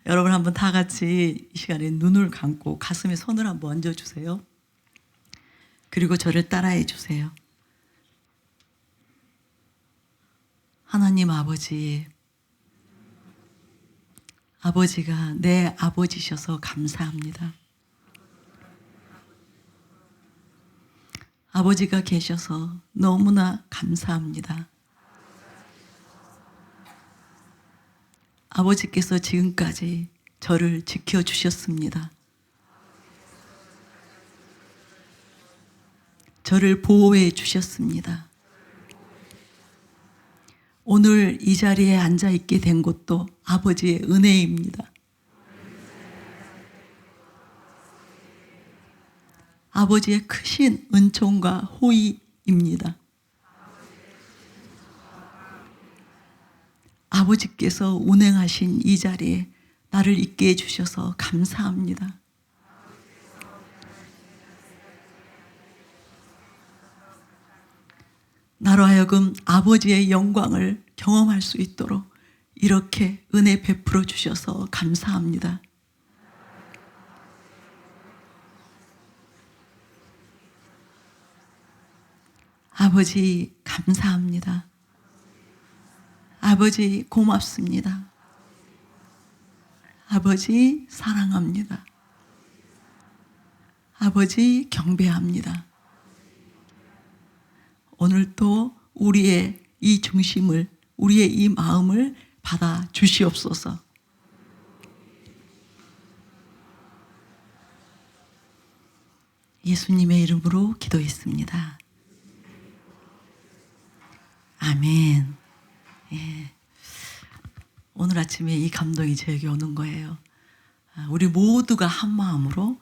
여러분 한번 다 같이 이 시간에 눈을 감고 가슴에 손을 한번 얹어주세요. 그리고 저를 따라해 주세요. 하나님 아버지, 아버지가 내 아버지셔서 감사합니다. 아버지가 계셔서 너무나 감사합니다. 아버지께서 지금까지 저를 지켜주셨습니다. 저를 보호해 주셨습니다. 오늘 이 자리에 앉아 있게 된 것도 아버지의 은혜입니다. 아버지의 크신 은총과 호의입니다. 아버지께서 운행하신 이 자리에 나를 있게 해주셔서 감사합니다. 나로 하여금 아버지의 영광을 경험할 수 있도록 이렇게 은혜 베풀어 주셔서 감사합니다. 아버지 감사합니다. 아버지 고맙습니다. 아버지 사랑합니다. 아버지 경배합니다. 오늘도 우리의 이 중심을, 우리의 이 마음을 받아 주시옵소서. 예수님의 이름으로 기도했습니다. 아멘. 예. 오늘 아침에 이 감동이 저에게 오는 거예요. 우리 모두가 한 마음으로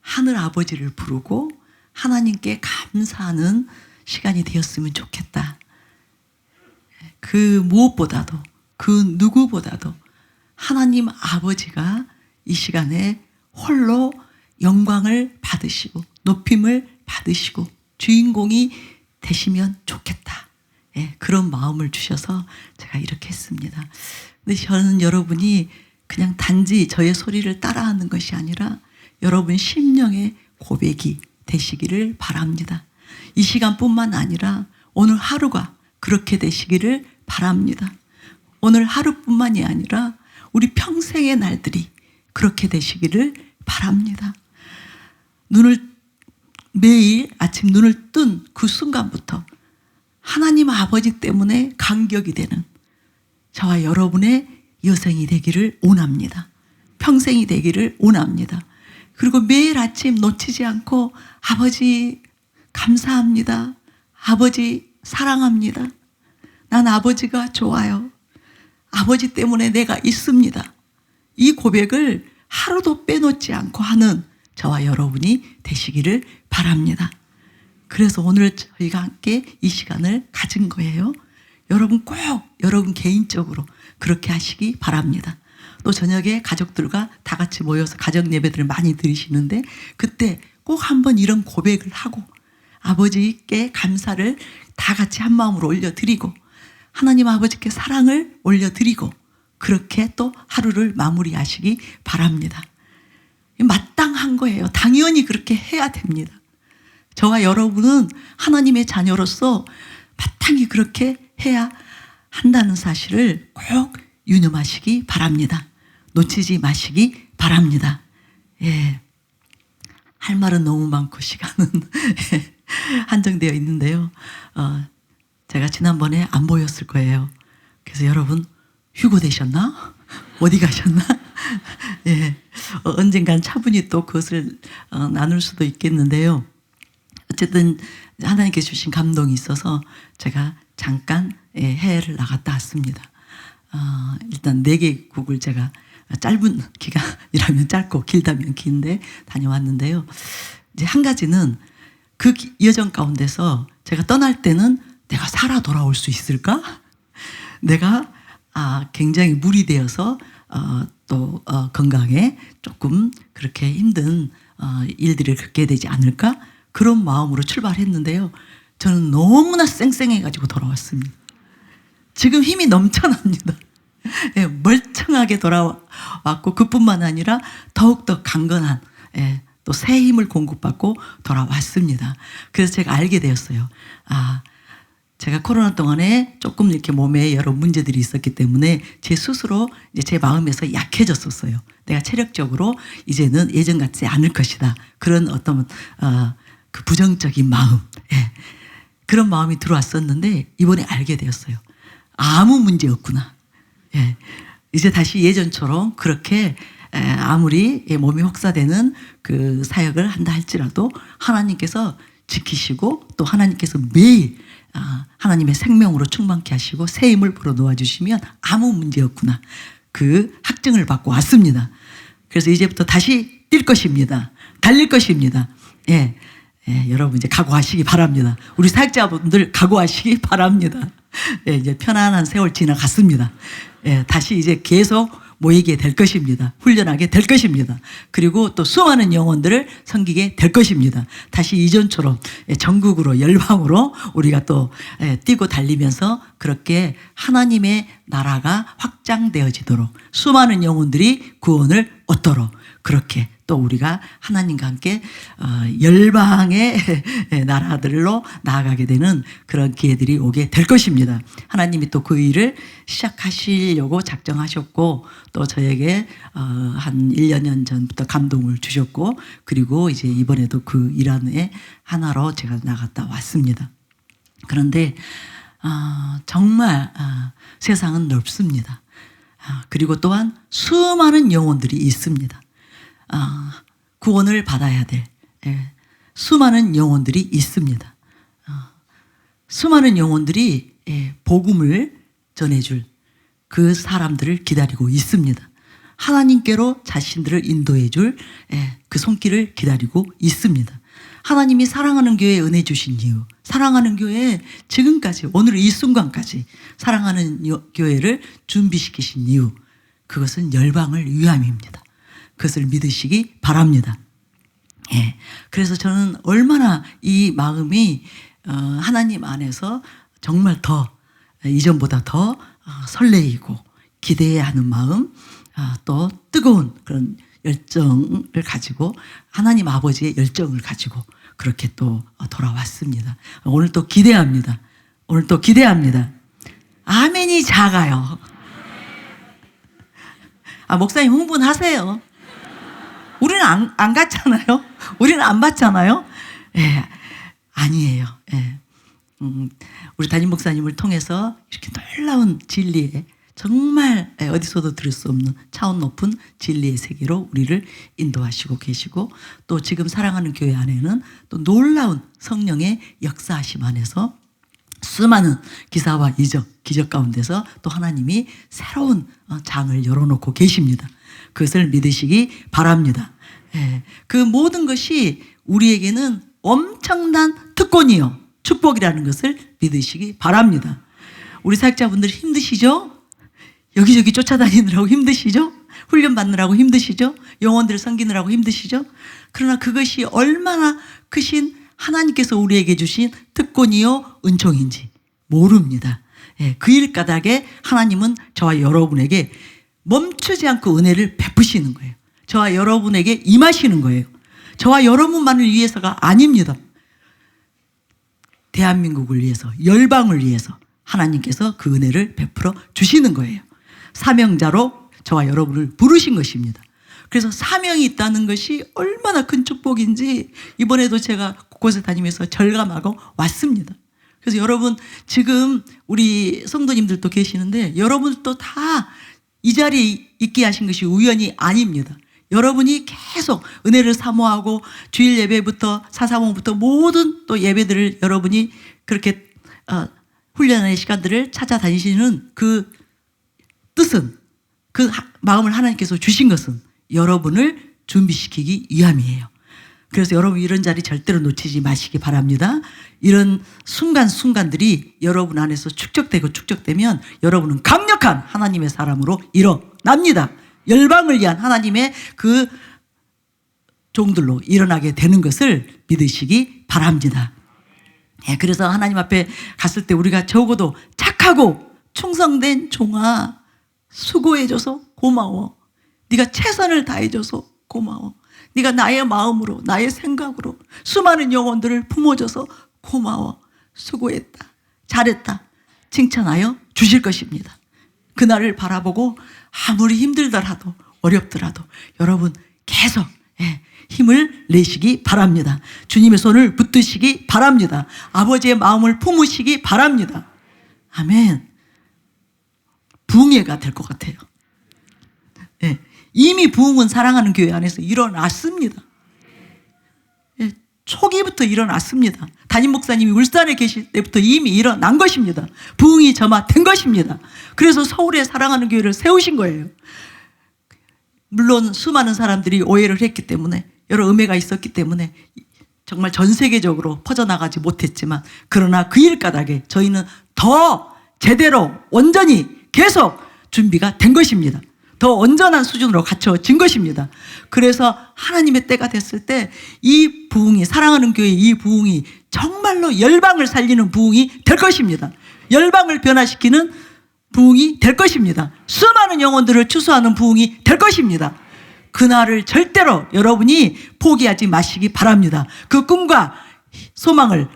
하늘 아버지를 부르고 하나님께 감사하는 시간이 되었으면 좋겠다. 그 무엇보다도, 그 누구보다도 하나님 아버지가 이 시간에 홀로 영광을 받으시고 높임을 받으시고 주인공이 되시면 좋겠다. 예, 그런 마음을 주셔서 제가 이렇게 했습니다. 근데 저는 여러분이 그냥 단지 저의 소리를 따라하는 것이 아니라 여러분 심령의 고백이 되시기를 바랍니다. 이 시간뿐만 아니라 오늘 하루가 그렇게 되시기를 바랍니다. 오늘 하루뿐만이 아니라 우리 평생의 날들이 그렇게 되시기를 바랍니다. 매일 아침 눈을 뜬 그 순간부터 하나님 아버지 때문에 감격이 되는 저와 여러분의 여생이 되기를 원합니다. 평생이 되기를 원합니다. 그리고 매일 아침 놓치지 않고 아버지 감사합니다. 아버지 사랑합니다. 난 아버지가 좋아요. 아버지 때문에 내가 있습니다. 이 고백을 하루도 빼놓지 않고 하는 저와 여러분이 되시기를 바랍니다. 그래서 오늘 저희가 함께 이 시간을 가진 거예요. 여러분 꼭 여러분 개인적으로 그렇게 하시기 바랍니다. 또 저녁에 가족들과 다 같이 모여서 가정 예배들을 많이 드리시는데 그때 꼭 한번 이런 고백을 하고 아버지께 감사를 다 같이 한 마음으로 올려드리고 하나님 아버지께 사랑을 올려드리고 그렇게 또 하루를 마무리하시기 바랍니다. 마땅한 거예요. 당연히 그렇게 해야 됩니다. 저와 여러분은 하나님의 자녀로서 마땅히 그렇게 해야 한다는 사실을 꼭 유념하시기 바랍니다. 놓치지 마시기 바랍니다. 예. 할 말은 너무 많고 시간은 한정되어 있는데요. 제가 지난번에 안 보였을 거예요. 그래서 여러분 휴고 되셨나? 어디 가셨나? 예. 언젠간 차분히 또 그것을 나눌 수도 있겠는데요. 어쨌든 하나님께서 주신 감동이 있어서 제가 잠깐 해외를 나갔다 왔습니다. 일단 4개국을 제가 짧은 기간이라면 짧고 길다면 긴데 다녀왔는데요. 이제 한 가지는 그 여정 가운데서 제가 떠날 때는 내가 살아 돌아올 수 있을까? 내가 굉장히 무리되어서 또 건강에 조금 그렇게 힘든 일들을 겪게 되지 않을까? 그런 마음으로 출발했는데요. 저는 너무나 쌩쌩해가지고 돌아왔습니다. 지금 힘이 넘쳐납니다. 예, 멀쩡하게 돌아왔고 그뿐만 아니라 더욱더 강건한 또 새 힘을 공급받고 돌아왔습니다. 그래서 제가 알게 되었어요. 제가 코로나 동안에 조금 이렇게 몸에 여러 문제들이 있었기 때문에 제 스스로 이제 제 마음에서 약해졌었어요. 내가 체력적으로 이제는 예전 같지 않을 것이다. 그런 어떤 그 부정적인 마음, 그런 마음이 들어왔었는데 이번에 알게 되었어요. 아무 문제 없구나. 이제 다시 예전처럼 그렇게 아무리 몸이 혹사되는 그 사역을 한다 할지라도 하나님께서 지키시고 또 하나님께서 매일 하나님의 생명으로 충만케 하시고 새 힘을 불어넣어 주시면 아무 문제 없구나. 그 확증을 받고 왔습니다. 그래서 이제부터 다시 뛸 것입니다. 달릴 것입니다. 여러분 이제 각오하시기 바랍니다. 우리 사역자분들 각오하시기 바랍니다. 이제 편안한 세월 지나갔습니다. 다시 이제 계속 모이게 될 것입니다. 훈련하게 될 것입니다. 그리고 또 수많은 영혼들을 섬기게 될 것입니다. 다시 이전처럼 전국으로 열방으로 우리가 또 뛰고 달리면서 그렇게 하나님의 나라가 확장되어지도록 수많은 영혼들이 구원을 얻도록 그렇게 또 우리가 하나님과 함께 열방의 나라들로 나아가게 되는 그런 기회들이 오게 될 것입니다. 하나님이 또 그 일을 시작하시려고 작정하셨고 또 저에게 한 1년, 2년 전부터 감동을 주셨고 그리고 이제 이번에도 그 일환의 하나로 제가 나갔다 왔습니다. 그런데 정말 세상은 넓습니다. 그리고 또한 수많은 영혼들이 있습니다. 구원을 받아야 될 수많은 영혼들이 있습니다. 수많은 영혼들이 복음을 전해줄 그 사람들을 기다리고 있습니다. 하나님께로 자신들을 인도해 줄 그 손길을 기다리고 있습니다. 하나님이 사랑하는 교회에 은혜 주신 이유, 사랑하는 교회에 지금까지 오늘 이 순간까지 사랑하는 교회를 준비시키신 이유, 그것은 열방을 위함입니다. 그것을 믿으시기 바랍니다. 그래서 저는 얼마나 이 마음이 하나님 안에서 정말 더 이전보다 더 설레이고 기대해야 하는 마음, 또 뜨거운 그런 열정을 가지고 하나님 아버지의 열정을 가지고 그렇게 또 돌아왔습니다. 오늘 또 기대합니다. 오늘 또 기대합니다. 아멘이 작아요. 목사님 흥분하세요. 우리는 안 갔잖아요. 우리는 안 봤잖아요. 아니에요. 우리 담임 목사님을 통해서 이렇게 놀라운 진리에 정말 어디서도 들을 수 없는 차원 높은 진리의 세계로 우리를 인도하시고 계시고 또 지금 사랑하는 교회 안에는 또 놀라운 성령의 역사하심 안에서 수많은 기사와 기적 가운데서 또 하나님이 새로운 장을 열어놓고 계십니다. 그것을 믿으시기 바랍니다. 그 모든 것이 우리에게는 엄청난 특권이요 축복이라는 것을 믿으시기 바랍니다. 우리 사역자분들 힘드시죠? 여기저기 쫓아다니느라고 힘드시죠? 훈련 받느라고 힘드시죠? 영혼들을 섬기느라고 힘드시죠? 그러나 그것이 얼마나 크신 하나님께서 우리에게 주신 특권이요 은총인지 모릅니다. 그 일가닥에 하나님은 저와 여러분에게 멈추지 않고 은혜를 베푸시는 거예요. 저와 여러분에게 임하시는 거예요. 저와 여러분만을 위해서가 아닙니다. 대한민국을 위해서, 열방을 위해서 하나님께서 그 은혜를 베풀어 주시는 거예요. 사명자로 저와 여러분을 부르신 것입니다. 그래서 사명이 있다는 것이 얼마나 큰 축복인지 이번에도 제가 곳곳에 다니면서 절감하고 왔습니다. 그래서 여러분 지금 우리 성도님들도 계시는데 여러분도 다 이 자리에 있게 하신 것이 우연이 아닙니다. 여러분이 계속 은혜를 사모하고 주일 예배부터 사사모부터 모든 또 예배들을 여러분이 그렇게 훈련의 시간들을 찾아다니시는 그 뜻은 그 마음을 하나님께서 주신 것은 여러분을 준비시키기 위함이에요. 그래서 여러분 이런 자리 절대로 놓치지 마시기 바랍니다. 이런 순간순간들이 여러분 안에서 축적되면 여러분은 강력한 하나님의 사람으로 일어납니다. 열방을 위한 하나님의 그 종들로 일어나게 되는 것을 믿으시기 바랍니다. 그래서 하나님 앞에 갔을 때 우리가 적어도 착하고 충성된 종아 수고해줘서 고마워. 네가 최선을 다해줘서 고마워. 네가 나의 마음으로, 나의 생각으로 수많은 영혼들을 품어줘서 고마워. 수고했다. 잘했다. 칭찬하여 주실 것입니다. 그날을 바라보고 아무리 힘들더라도 어렵더라도 여러분 계속 힘을 내시기 바랍니다. 주님의 손을 붙드시기 바랍니다. 아버지의 마음을 품으시기 바랍니다. 아멘. 부흥회가 될 것 같아요. 네. 이미 부흥은 사랑하는 교회 안에서 일어났습니다. 네. 초기부터 일어났습니다. 담임 목사님이 울산에 계실 때부터 이미 일어난 것입니다. 부흥이 점화된 것입니다. 그래서 서울에 사랑하는 교회를 세우신 거예요. 물론 수많은 사람들이 오해를 했기 때문에, 여러 음해가 있었기 때문에 정말 전 세계적으로 퍼져나가지 못했지만, 그러나 그 일가닥에 저희는 더 제대로 온전히 계속 준비가 된 것입니다. 더 온전한 수준으로 갖춰진 것입니다. 그래서 하나님의 때가 됐을 때 이 부흥이, 사랑하는 교회 이 부흥이 정말로 열방을 살리는 부흥이 될 것입니다. 열방을 변화시키는 부흥이 될 것입니다. 수많은 영혼들을 추수하는 부흥이 될 것입니다. 그날을 절대로 여러분이 포기하지 마시기 바랍니다. 그 꿈과 소망을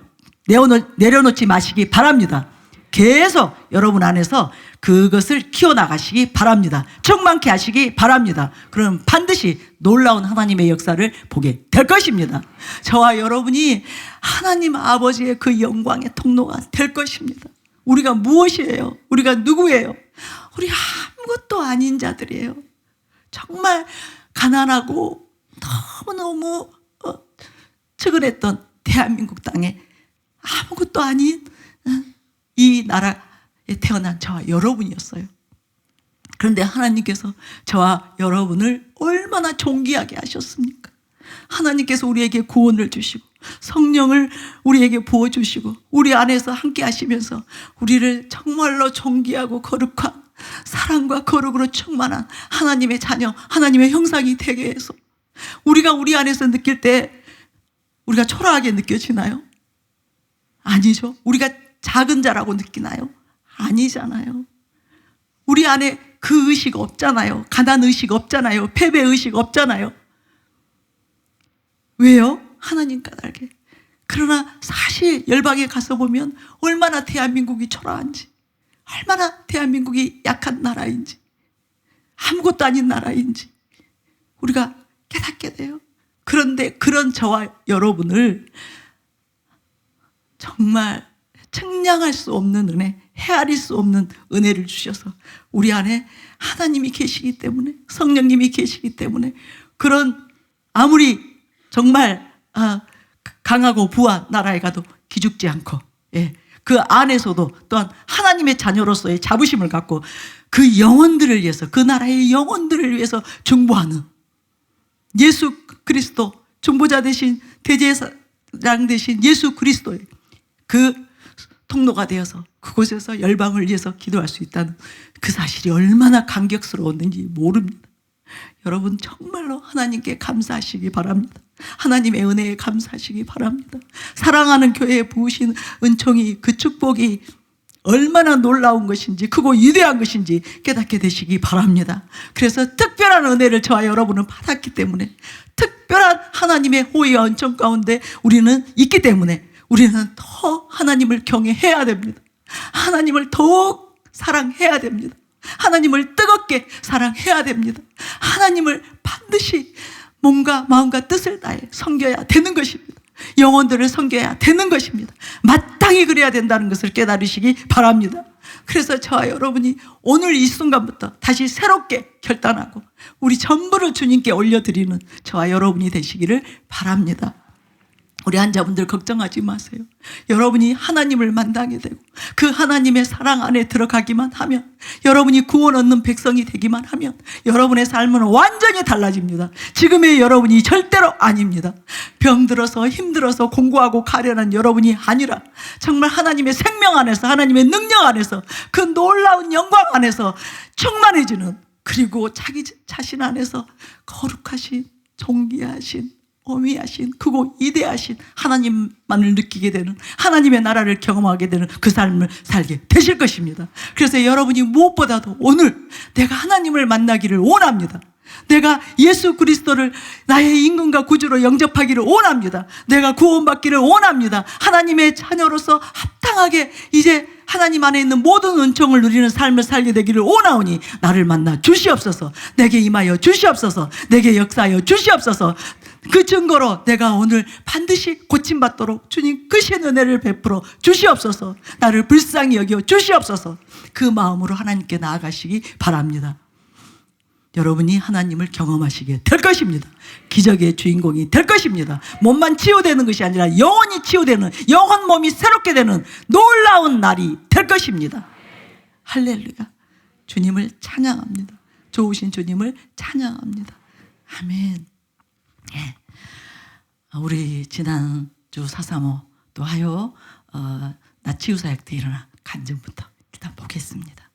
내려놓지 마시기 바랍니다. 계속 여러분 안에서 그것을 키워나가시기 바랍니다. 충만케 하시기 바랍니다. 그럼 반드시 놀라운 하나님의 역사를 보게 될 것입니다. 저와 여러분이 하나님 아버지의 그 영광의 통로가 될 것입니다. 우리가 무엇이에요? 우리가 누구예요? 우리 아무것도 아닌 자들이에요. 정말 가난하고 너무너무 측은했던 대한민국 땅에 아무것도 아닌 이 나라에 태어난 저와 여러분이었어요. 그런데 하나님께서 저와 여러분을 얼마나 존귀하게 하셨습니까? 하나님께서 우리에게 구원을 주시고 성령을 우리에게 부어주시고 우리 안에서 함께 하시면서 우리를 정말로 존귀하고 거룩한 사랑과 거룩으로 충만한 하나님의 자녀, 하나님의 형상이 되게 해서 우리가 우리 안에서 느낄 때 우리가 초라하게 느껴지나요? 아니죠. 우리가 작은 자라고 느끼나요? 아니잖아요. 우리 안에 그 의식 없잖아요. 가난 의식 없잖아요. 패배 의식 없잖아요. 왜요? 하나님 까닭에. 그러나 사실 열방에 가서 보면 얼마나 대한민국이 초라한지, 얼마나 대한민국이 약한 나라인지, 아무것도 아닌 나라인지 우리가 깨닫게 돼요. 그런데 그런 저와 여러분을 정말 측량할 수 없는 은혜, 헤아릴 수 없는 은혜를 주셔서 우리 안에 하나님이 계시기 때문에, 성령님이 계시기 때문에 그런 아무리 정말 강하고 부한 나라에 가도 기죽지 않고, 그 안에서도 또한 하나님의 자녀로서의 자부심을 갖고 그 영혼들을 위해서, 그 나라의 영혼들을 위해서 중보하는 예수 그리스도, 중보자 되신 대제사장 되신 예수 그리스도의 그 통로가 되어서 그곳에서 열방을 위해서 기도할 수 있다는 그 사실이 얼마나 감격스러웠는지 모릅니다. 여러분 정말로 하나님께 감사하시기 바랍니다. 하나님의 은혜에 감사하시기 바랍니다. 사랑하는 교회에 부으신 은총이, 그 축복이 얼마나 놀라운 것인지, 크고 위대한 것인지 깨닫게 되시기 바랍니다. 그래서 특별한 은혜를 저와 여러분은 받았기 때문에, 특별한 하나님의 호의와 은총 가운데 우리는 있기 때문에 우리는 더 하나님을 경외해야 됩니다. 하나님을 더욱 사랑해야 됩니다. 하나님을 뜨겁게 사랑해야 됩니다. 하나님을 반드시 몸과 마음과 뜻을 다해 섬겨야 되는 것입니다. 영혼들을 섬겨야 되는 것입니다. 마땅히 그래야 된다는 것을 깨달으시기 바랍니다. 그래서 저와 여러분이 오늘 이 순간부터 다시 새롭게 결단하고 우리 전부를 주님께 올려드리는 저와 여러분이 되시기를 바랍니다. 우리 환자분들 걱정하지 마세요. 여러분이 하나님을 만나게 되고 그 하나님의 사랑 안에 들어가기만 하면, 여러분이 구원 얻는 백성이 되기만 하면 여러분의 삶은 완전히 달라집니다. 지금의 여러분이 절대로 아닙니다. 병들어서 힘들어서 공부하고 가련한 여러분이 아니라 정말 하나님의 생명 안에서, 하나님의 능력 안에서, 그 놀라운 영광 안에서 충만해지는, 그리고 자기 자신 안에서 거룩하신, 존귀하신, 어미하신 크고 위대하신 하나님만을 느끼게 되는, 하나님의 나라를 경험하게 되는 그 삶을 살게 되실 것입니다. 그래서 여러분이 무엇보다도 오늘 내가 하나님을 만나기를 원합니다. 내가 예수 그리스도를 나의 임금과 구주로 영접하기를 원합니다. 내가 구원받기를 원합니다. 하나님의 자녀로서 합당하게 이제 하나님 안에 있는 모든 은총을 누리는 삶을 살게 되기를 원하오니 나를 만나 주시옵소서. 내게 임하여 주시옵소서. 내게 역사하여 주시옵소서. 그 증거로 내가 오늘 반드시 고침받도록 주님 크신 은혜를 베풀어 주시옵소서. 나를 불쌍히 여겨 주시옵소서. 그 마음으로 하나님께 나아가시기 바랍니다. 여러분이 하나님을 경험하시게 될 것입니다. 기적의 주인공이 될 것입니다. 몸만 치유되는 것이 아니라 영혼이 치유되는, 영혼 몸이 새롭게 되는 놀라운 날이 될 것입니다. 할렐루야. 주님을 찬양합니다. 좋으신 주님을 찬양합니다. 아멘. 예. 우리 지난주 435 또 하여 나치유사역 때 일어난 간증부터 일단 보겠습니다.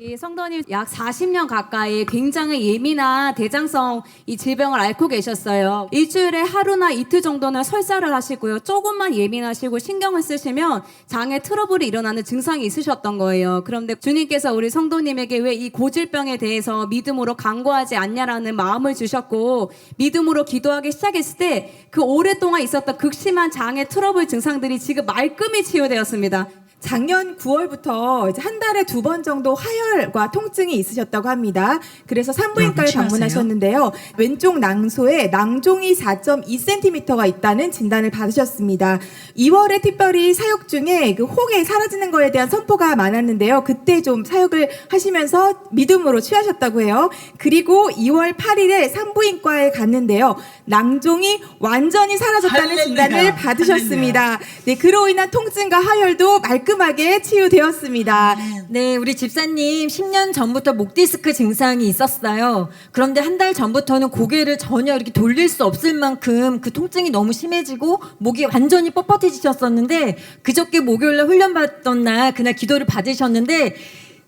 이 성도님 약 40년 가까이 굉장히 예민한 대장성 이 질병을 앓고 계셨어요. 일주일에 하루나 이틀 정도는 설사를 하시고요. 조금만 예민하시고 신경을 쓰시면 장에 트러블이 일어나는 증상이 있으셨던 거예요. 그런데 주님께서 우리 성도님에게 왜 이 고질병에 대해서 믿음으로 간구하지 않냐라는 마음을 주셨고 믿음으로 기도하기 시작했을 때 그 오랫동안 있었던 극심한 장의 트러블 증상들이 지금 말끔히 치유되었습니다. 작년 9월부터 이제 한 달에 2번 정도 화열과 통증이 있으셨다고 합니다. 그래서 산부인과를 방문하셨는데요. 왼쪽 낭소에 낭종이 4.2cm가 있다는 진단을 받으셨습니다. 2월에 특별히 사역 중에 그 혹이 사라지는 거에 대한 선포가 많았는데요. 그때 좀 사역을 하시면서 믿음으로 취하셨다고 해요. 그리고 2월 8일에 산부인과에 갔는데요. 낭종이 완전히 사라졌다는 할렐루야. 진단을 받으셨습니다. 네, 그로 인한 통증과 하열도 말끔하게 치유되었습니다. 네, 우리 집사님 10년 전부터 목 디스크 증상이 있었어요. 그런데 한 달 전부터는 고개를 전혀 이렇게 돌릴 수 없을 만큼 그 통증이 너무 심해지고 목이 완전히 뻣뻣해지셨었는데 그저께 목요일날 훈련받던 날 그날 기도를 받으셨는데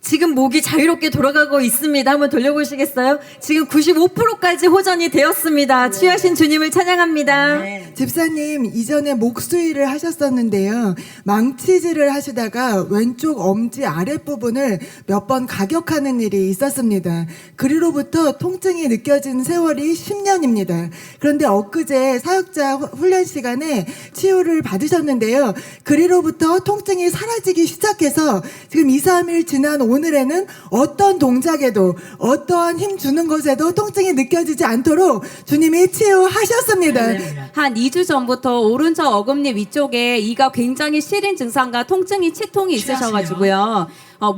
지금 목이 자유롭게 돌아가고 있습니다. 한번 돌려보시겠어요? 지금 95%까지 호전이 되었습니다. 취하신 주님을 찬양합니다. 집사님 이전에 목 수의를 하셨었는데요. 망치질을 하시다가 왼쪽 엄지 아랫부분을 몇 번 가격하는 일이 있었습니다. 그리로부터 통증이 느껴진 세월이 10년입니다. 그런데 엊그제 사역자 훈련 시간에 치유를 받으셨는데요. 그리로부터 통증이 사라지기 시작해서 지금 2, 3일 지난 오늘에는 어떤 동작에도 어떠한 힘 주는 것에도 통증이 느껴지지 않도록 주님이 치유하셨습니다. 한 2주 전부터 오른쪽 어금니 위쪽에 이가 굉장히 시린 증상과 통증이 치통이 있으셔가지고요.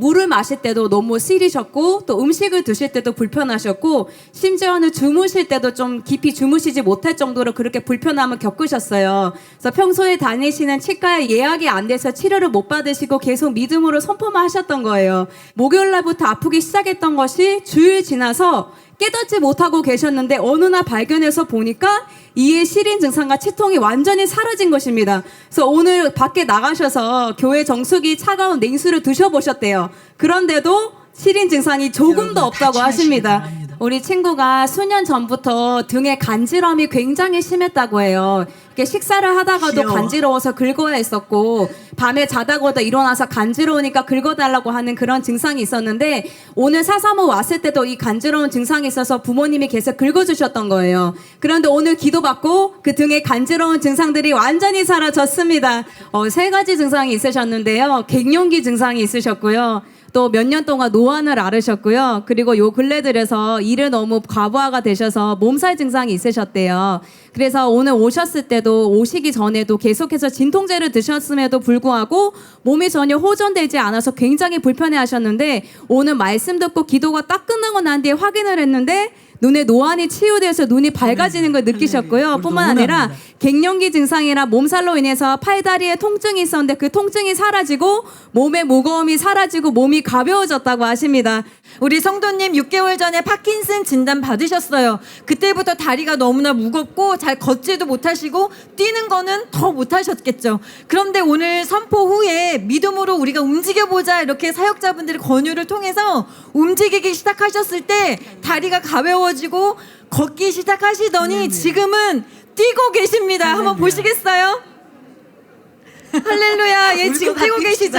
물을 마실 때도 너무 시리셨고 또 음식을 드실 때도 불편하셨고 심지어는 주무실 때도 좀 깊이 주무시지 못할 정도로 그렇게 불편함을 겪으셨어요. 그래서 평소에 다니시는 치과에 예약이 안 돼서 치료를 못 받으시고 계속 믿음으로 선포만 하셨던 거예요. 목요일 날부터 아프기 시작했던 것이 주일 지나서 깨닫지 못하고 계셨는데 어느 날 발견해서 보니까 이의 시린 증상과 치통이 완전히 사라진 것입니다. 그래서 오늘 밖에 나가셔서 교회 정수기 차가운 냉수를 드셔보셨대요. 그런데도 시린 증상이 조금도 없다고 하십니다. 우리 친구가 수년 전부터 등에 간지럼이 굉장히 심했다고 해요. 이렇게 식사를 하다가도 간지러워서 긁어했었고 밤에 자다가도 일어나서 간지러우니까 긁어달라고 하는 그런 증상이 있었는데 오늘 435 왔을 때도 이 간지러운 증상이 있어서 부모님이 계속 긁어주셨던 거예요. 그런데 오늘 기도받고 그 등에 간지러운 증상들이 완전히 사라졌습니다. 3가지 증상이 있으셨는데요. 갱년기 증상이 있으셨고요. 또 몇 년 동안 노안을 앓으셨고요. 그리고 요 근래 들여서 일을 너무 과부하가 되셔서 몸살 증상이 있으셨대요. 그래서 오늘 오셨을 때도 오시기 전에도 계속해서 진통제를 드셨음에도 불구하고 몸이 전혀 호전되지 않아서 굉장히 불편해 하셨는데 오늘 말씀 듣고 기도가 딱 끝나고 난 뒤에 확인을 했는데 눈에 노안이 치유돼서 눈이 밝아지는 걸 느끼셨고요. 뿐만 아니라 갱년기 증상이라 몸살로 인해서 팔다리에 통증이 있었는데 그 통증이 사라지고 몸의 무거움이 사라지고 몸이 가벼워졌다고 하십니다. 우리 성도님 6개월 전에 파킨슨 진단 받으셨어요. 그때부터 다리가 너무나 무겁고 잘 걷지도 못하시고 뛰는 거는 더 못하셨겠죠. 그런데 오늘 선포 후에 믿음으로 우리가 움직여보자 이렇게 사역자분들의 권유를 통해서 움직이기 시작하셨을 때 다리가 가벼워지고 걷기 시작하시더니 지금은 뛰고 계십니다. 한번 보시겠어요? 할렐루야. 예, 지금 뛰고 계시죠?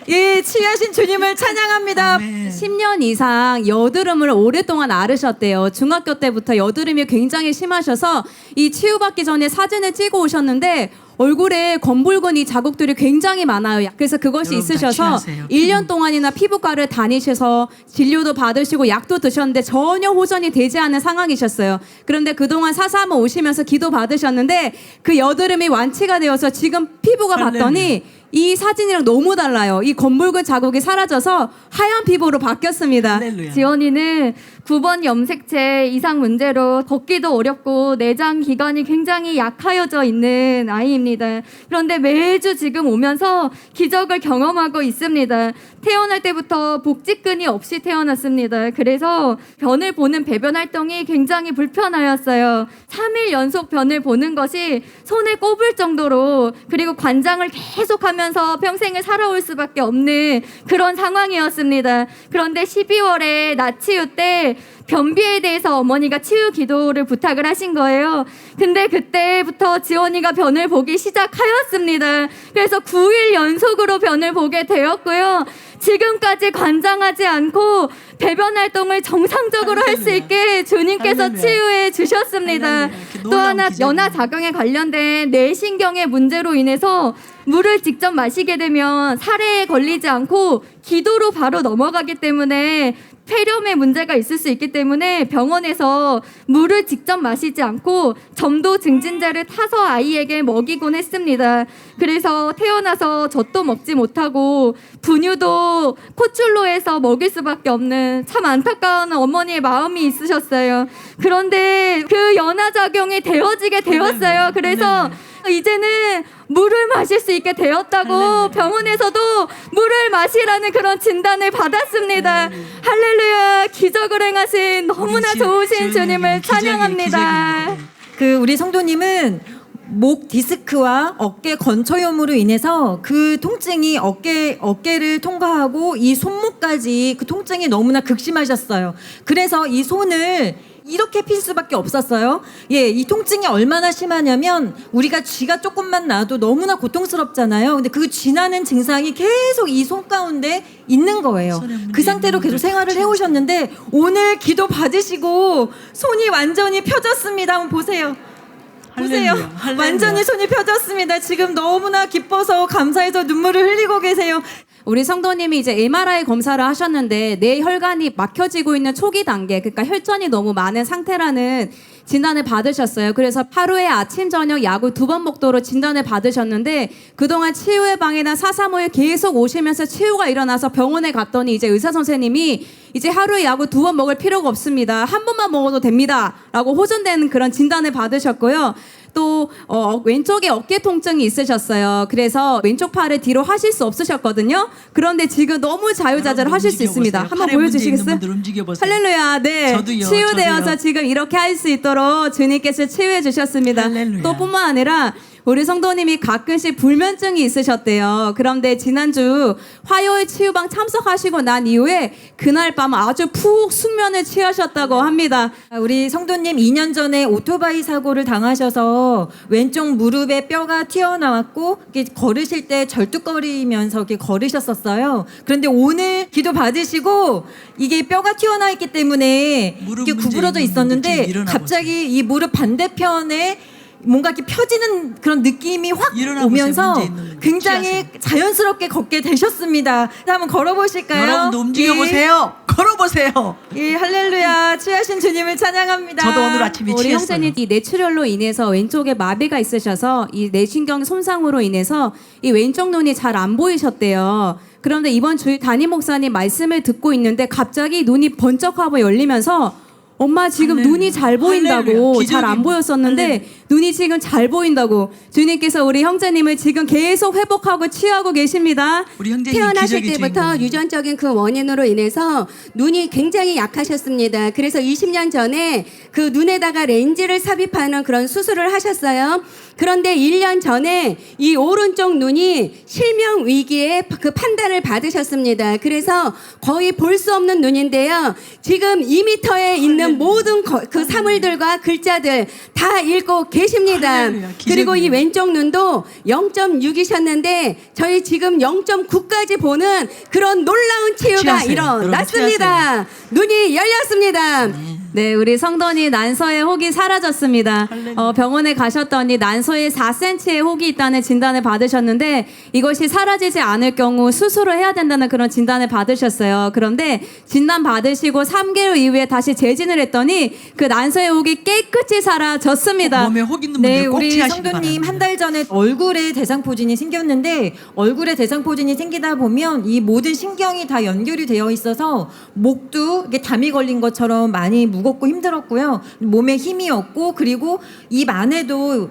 예, 치유하신 주님을 찬양합니다. 10년 이상 여드름을 오랫동안 앓으셨대요. 중학교 때부터 여드름이 굉장히 심하셔서 이 치유받기 전에 사진을 찍어 오셨는데 얼굴에 검붉은 자국들이 굉장히 많아요. 그래서 그것이 여러분 다 있으셔서 취하세요. 1년 동안이나 피부과를 다니셔서 진료도 받으시고 약도 드셨는데 전혀 호전이 되지 않는 상황이셨어요. 그런데 그동안 사사모 오시면서 기도 받으셨는데 그 여드름이 완치가 되어서 지금 피부가 봤더니 이 사진이랑 너무 달라요. 이 검붉은 자국이 사라져서 하얀 피부로 바뀌었습니다. 할렐루야. 지원이는 9번 염색체 이상 문제로 걷기도 어렵고 내장 기관이 굉장히 약하여져 있는 아이입니다. 그런데 매주 지금 오면서 기적을 경험하고 있습니다. 태어날 때부터 복직근이 없이 태어났습니다. 그래서 변을 보는 배변 활동이 굉장히 불편하였어요. 3일 연속 변을 보는 것이 손에 꼽을 정도로 그리고 관장을 계속하면서 평생을 살아올 수밖에 없는 그런 상황이었습니다. 그런데 12월에 나치유 때 변비에 대해서 어머니가 치유 기도를 부탁을 하신 거예요. 근데 그때부터 지원이가 변을 보기 시작하였습니다. 그래서 9일 연속으로 변을 보게 되었고요. 지금까지 관장하지 않고 배변 활동을 정상적으로 할 수 있게 주님께서 할렐루야. 치유해 주셨습니다. 할렐루야. 이렇게 또 놀라운 하나 기적이 연하작용에 관련된 뇌신경의 문제로 인해서 물을 직접 마시게 되면 살해에 걸리지 않고 기도로 바로 넘어가기 때문에 폐렴의 문제가 있을 수 있기 때문에 병원에서 물을 직접 마시지 않고 점도 증진제를 타서 아이에게 먹이곤 했습니다. 그래서 태어나서 젖도 먹지 못하고 분유도 코출로 해서 먹일 수밖에 없는 참 안타까운 어머니의 마음이 있으셨어요. 그런데 그 연하작용이 되어지게 되었어요. 그래서 이제는 물을 마실 수 있게 되었다고 병원에서도 물을 마시라는 그런 진단을 받았습니다. 할렐루야. 기적을 행하신 너무나 우리 좋으신 지연님이 주님을 찬양합니다. 기적입니다. 그 우리 성도님은 목 디스크와 어깨 건초염으로 인해서 그 통증이 어깨를 통과하고 이 손목까지 그 통증이 너무나 극심하셨어요. 그래서 이 손을 이렇게 필 수밖에 없었어요. 예, 이 통증이 얼마나 심하냐면 우리가 쥐가 조금만 나도 너무나 고통스럽잖아요. 근데 그 쥐 나는 증상이 계속 이 손 가운데 있는 거예요. 손에 문제 그 상태로 있는 계속 분들 생활을 해오셨는데 오늘 기도 받으시고 손이 완전히 펴졌습니다. 한번 보세요. 보세요. 할렐루야. 할렐루야. 완전히 손이 펴졌습니다. 지금 너무나 기뻐서 감사해서 눈물을 흘리고 계세요. 우리 성도님이 이제 MRI 검사를 하셨는데 뇌 혈관이 막혀지고 있는 초기 단계, 그러니까 혈전이 너무 많은 상태라는 진단을 받으셨어요. 그래서 하루에 아침 저녁 약을 2번 먹도록 진단을 받으셨는데 그동안 치유의 방이나 사사모에 계속 오시면서 치유가 일어나서 병원에 갔더니 이제 의사 선생님이 이제 하루에 약을 2번 먹을 필요가 없습니다. 한 번만 먹어도 됩니다. 라고 호전되는 그런 진단을 받으셨고요. 또 왼쪽에 어깨 통증이 있으셨어요. 그래서 왼쪽 팔을 뒤로 하실 수 없으셨거든요. 그런데 지금 너무 자유자재로 하실 수 있습니다. 한번 보여주시겠어요? 움직여보세요. 할렐루야. 네. 저도요, 치유되어서 저도요. 지금 이렇게 할 수 있도록 주님께서 치유해 주셨습니다. 할렐루야. 또 뿐만 아니라 우리 성도님이 가끔씩 불면증이 있으셨대요. 그런데 지난주 화요일 치유방 참석하시고 난 이후에 그날 밤 아주 푹 숙면을 취하셨다고 합니다. 우리 성도님 2년 전에 오토바이 사고를 당하셔서 왼쪽 무릎에 뼈가 튀어나왔고 이렇게 걸으실 때 절뚝거리면서 이렇게 걸으셨었어요. 그런데 오늘 기도 받으시고 이게 뼈가 튀어나와 있기 때문에 무릎 이게 문제 구부러져 있는 분들 지금 있었는데 일어나 갑자기 이 무릎 반대편에 뭔가 이렇게 펴지는 그런 느낌이 확 일어나 보세요. 오면서 문제 있는 분들. 굉장히 취하세요. 자연스럽게 걷게 되셨습니다. 한번 걸어보실까요? 여러분도 움직여보세요. 걸어보세요. 예, 예, 할렐루야. 취하신 주님을 찬양합니다. 저도 오늘 아침에 우리 취했어요. 형제님 이 뇌출혈로 인해서 왼쪽에 마비가 있으셔서 이 뇌신경 손상으로 인해서 이 왼쪽 눈이 잘 안 보이셨대요. 그런데 이번 주일 담임 목사님 말씀을 듣고 있는데 갑자기 눈이 번쩍하고 열리면서 엄마 지금 할렐루야. 눈이 잘 보인다고 할렐루야. 잘 안 기적입니다. 보였었는데 할렐루야. 눈이 지금 잘 보인다고 주님께서 우리 형제님을 지금 계속 회복하고 치유하고 계십니다. 우리 형제님 태어나실 기적의 때부터 주인공이에요. 유전적인 그 원인으로 인해서 눈이 굉장히 약하셨습니다. 그래서 20년 전에 그 눈에다가 렌즈를 삽입하는 그런 수술을 하셨어요. 그런데 1년 전에 이 오른쪽 눈이 실명 위기에 그 판단을 받으셨습니다. 그래서 거의 볼 수 없는 눈인데요. 지금 2m에 있는 모든 그 사물들과 글자들 다 읽고 계십니다. 할렐루야. 그리고 이 기적이에요. 왼쪽 눈도 0.6이셨는데 저희 지금 0.9까지 보는 그런 놀라운 치유가 취하세요. 일어났습니다. 눈이 열렸습니다. 네, 우리 성도님 난소의 혹이 사라졌습니다. 병원에 가셨더니 난소에 4cm의 혹이 있다는 진단을 받으셨는데 이것이 사라지지 않을 경우 수술을 해야 된다는 그런 진단을 받으셨어요. 그런데 진단 받으시고 3개월 이후에 다시 재진을 했더니 그 난소의 혹이 깨끗이 사라졌습니다. 몸에 혹 있는 네, 분들 꼭 우리 취하시기 성도님 바랍니다. 한 달 전에 얼굴에 대상포진이 생겼는데 얼굴에 대상포진이 생기다 보면 이 모든 신경이 다 연결이 되어 있어서 목도 이게 담이 걸린 것처럼 많이 무겁고 힘들었고요. 몸에 힘이 없고 그리고 입 안에도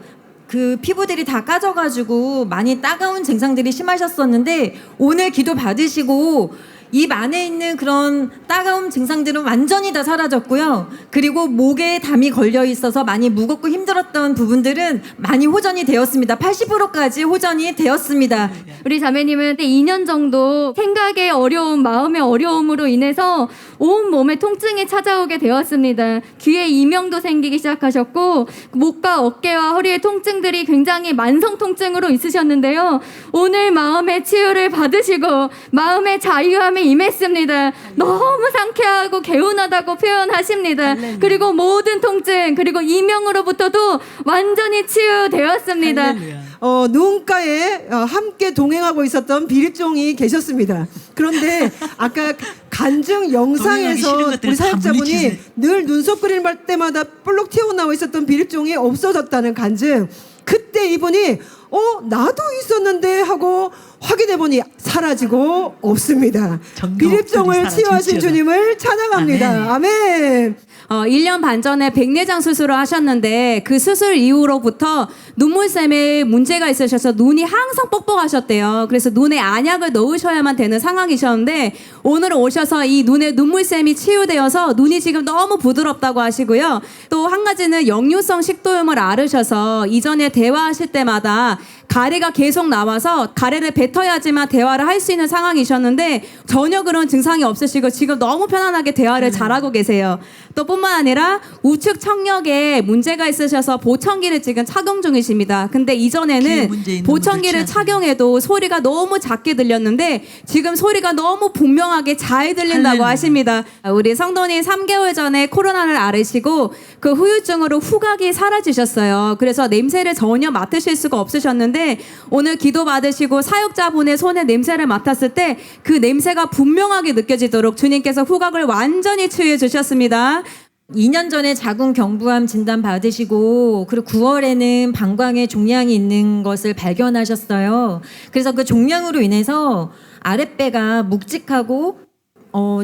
그 피부들이 다 까져가지고 많이 따가운 증상들이 심하셨었는데 오늘 기도 받으시고 입 안에 있는 그런 따가운 증상들은 완전히 다 사라졌고요. 그리고 목에 담이 걸려 있어서 많이 무겁고 힘들었던 부분들은 많이 호전이 되었습니다. 80%까지 호전이 되었습니다. 우리 자매님은 2년 정도 생각의 어려움, 마음의 어려움으로 인해서 온 몸에 통증이 찾아오게 되었습니다. 귀에 이명도 생기기 시작하셨고 목과 어깨와 허리의 통증들이 굉장히 만성 통증으로 있으셨는데요. 오늘 마음의 치유를 받으시고 마음의 자유함에 임했습니다. 너무 상쾌하고 개운하다고 표현하십니다. 그리고 모든 통증 그리고 이명으로부터도 완전히 치유되었습니다. 할렐루야. 누군가에 함께 동행하고 있었던 비립종이 계셨습니다. 그런데 아까 간증 동행하기 싫은 영상에서 것들을 우리 다 사역자분이 물리치세요. 늘 눈썹 그림 할 때마다 볼록 튀어나와 있었던 비립종이 없어졌다는 간증. 그때 이분이 나도 있었는데 하고 확인해 보니 사라지고 없습니다. 전가 비립종을 없더니 치유하신 사라질지어다. 주님을 찬양합니다. 아멘. 1년 반 전에 백내장 수술을 하셨는데 그 수술 이후로부터 눈물샘에 문제가 있으셔서 눈이 항상 뻑뻑하셨대요. 그래서 눈에 안약을 넣으셔야만 되는 상황이셨는데 오늘 오셔서 이 눈에 눈물샘이 치유되어서 눈이 지금 너무 부드럽다고 하시고요. 또 한 가지는 역류성 식도염을 앓으셔서 이전에 대화하실 때마다 가래가 계속 나와서 가래를 뱉어야지만 대화를 할 수 있는 상황이셨는데 전혀 그런 증상이 없으시고 지금 너무 편안하게 대화를 잘하고 계세요. 또 뿐만 아니라 우측 청력에 문제가 있으셔서 보청기를 지금 착용 중이십니다. 근데 귀에 이전에는 문제 있는 보청기를 분들 취하세요. 착용해도 소리가 너무 작게 들렸는데 지금 소리가 너무 분명하게 잘 들린다고 할렐루야. 하십니다. 우리 성도님 3개월 전에 코로나를 앓으시고 그 후유증으로 후각이 사라지셨어요. 그래서 냄새를 전혀 맡으실 수가 없으셨는데 오늘 기도 받으시고 사역자분의 손에 냄새를 맡았을 때 그 냄새가 분명하게 느껴지도록 주님께서 후각을 완전히 치유해 주셨습니다. 2년 전에 자궁 경부암 진단 받으시고 그리고 9월에는 방광에 종양이 있는 것을 발견하셨어요. 그래서 그 종양으로 인해서 아랫배가 묵직하고